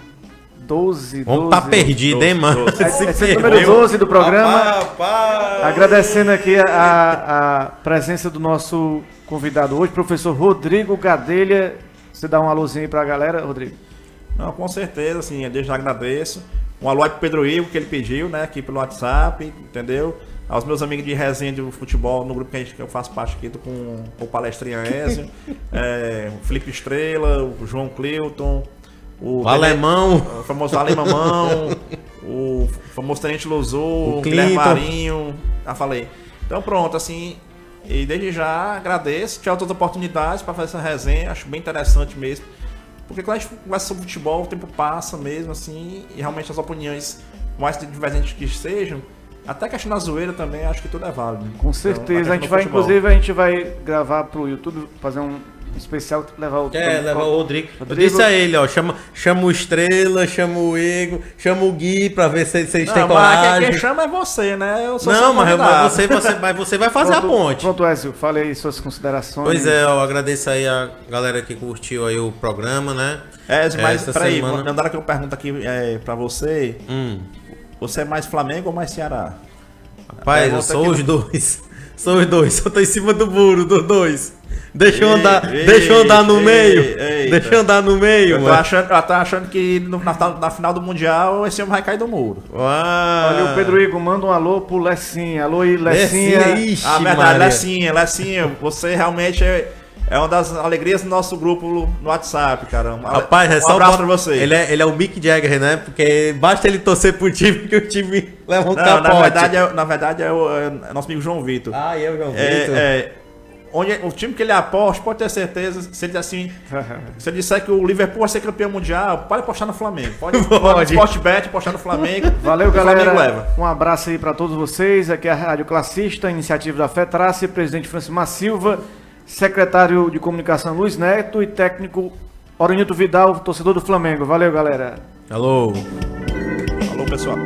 12. Vamos tá perdido, hein, mano? Esse é o número 12 do programa. Agradecendo aqui a presença do nosso convidado hoje, professor Rodrigo Gadelha. Você dá um alôzinho aí pra galera, Rodrigo? Não, com certeza, assim, eu desde já agradeço. Um alô aí pro Pedro Igor, que ele pediu, né, aqui pelo WhatsApp, entendeu? Aos meus amigos de resenha do futebol, no grupo que eu faço parte aqui, tô com o Palestrinha Ezio, o Felipe Estrela, o João Cleuton, o Alemão, o famoso Alemão, o famoso Tenente Luzou, o Guilherme Marinho, já falei. Então pronto, assim, e desde já agradeço, tiver outras oportunidades para fazer essa resenha, acho bem interessante mesmo. Porque quando a gente conversa sobre futebol, o tempo passa mesmo, assim, e realmente as opiniões, mais divergentes que sejam, até a questão da zoeira também, acho que tudo é válido. Com certeza, então, a gente vai gravar pro YouTube, fazer um especial, levar o Rodrigo. Eu disse a ele, ó, chama o Estrela, chama o Igor, chama o Gui pra ver se vocês têm coragem. Quem chama é você, né? Eu sou mas você vai fazer a ponte. Pronto, Ezio, fale aí suas considerações. Pois é, eu agradeço aí a galera que curtiu aí o programa, né? Ezio, mas peraí, mandaram aqui uma pergunta aqui pra você. Você é mais Flamengo ou mais Ceará? Rapaz, eu sou os dois. Sou os dois, só tô em cima do muro, dos dois. Deixa eu andar no meio. Deixa eu andar no meio, mano. Eu tô achando que na final do Mundial esse homem vai cair do muro. Olha, o Pedro Igor, manda um alô pro Lecinha. Alô aí, Lecinha. Verdade, Lecinha, você realmente é uma das alegrias do nosso grupo no WhatsApp, cara. Rapaz, um abraço pra você. Ele é o Mick Jagger, né? Porque basta ele torcer pro time que o time leva um capote. Na verdade é nosso amigo João Vitor. O João Vitor. O time que ele aposta, pode ter certeza, se ele disser que o Liverpool vai ser campeão mundial, pode apostar no Flamengo. Pode. Sportbet, apostar no Flamengo. Valeu, galera. Um abraço aí pra todos vocês. Aqui é a Rádio Classista, iniciativa da FETRACE, presidente Francimar Silva, secretário de comunicação Luiz Neto e técnico Oronilton Vidal, torcedor do Flamengo. Valeu, galera. Alô, pessoal.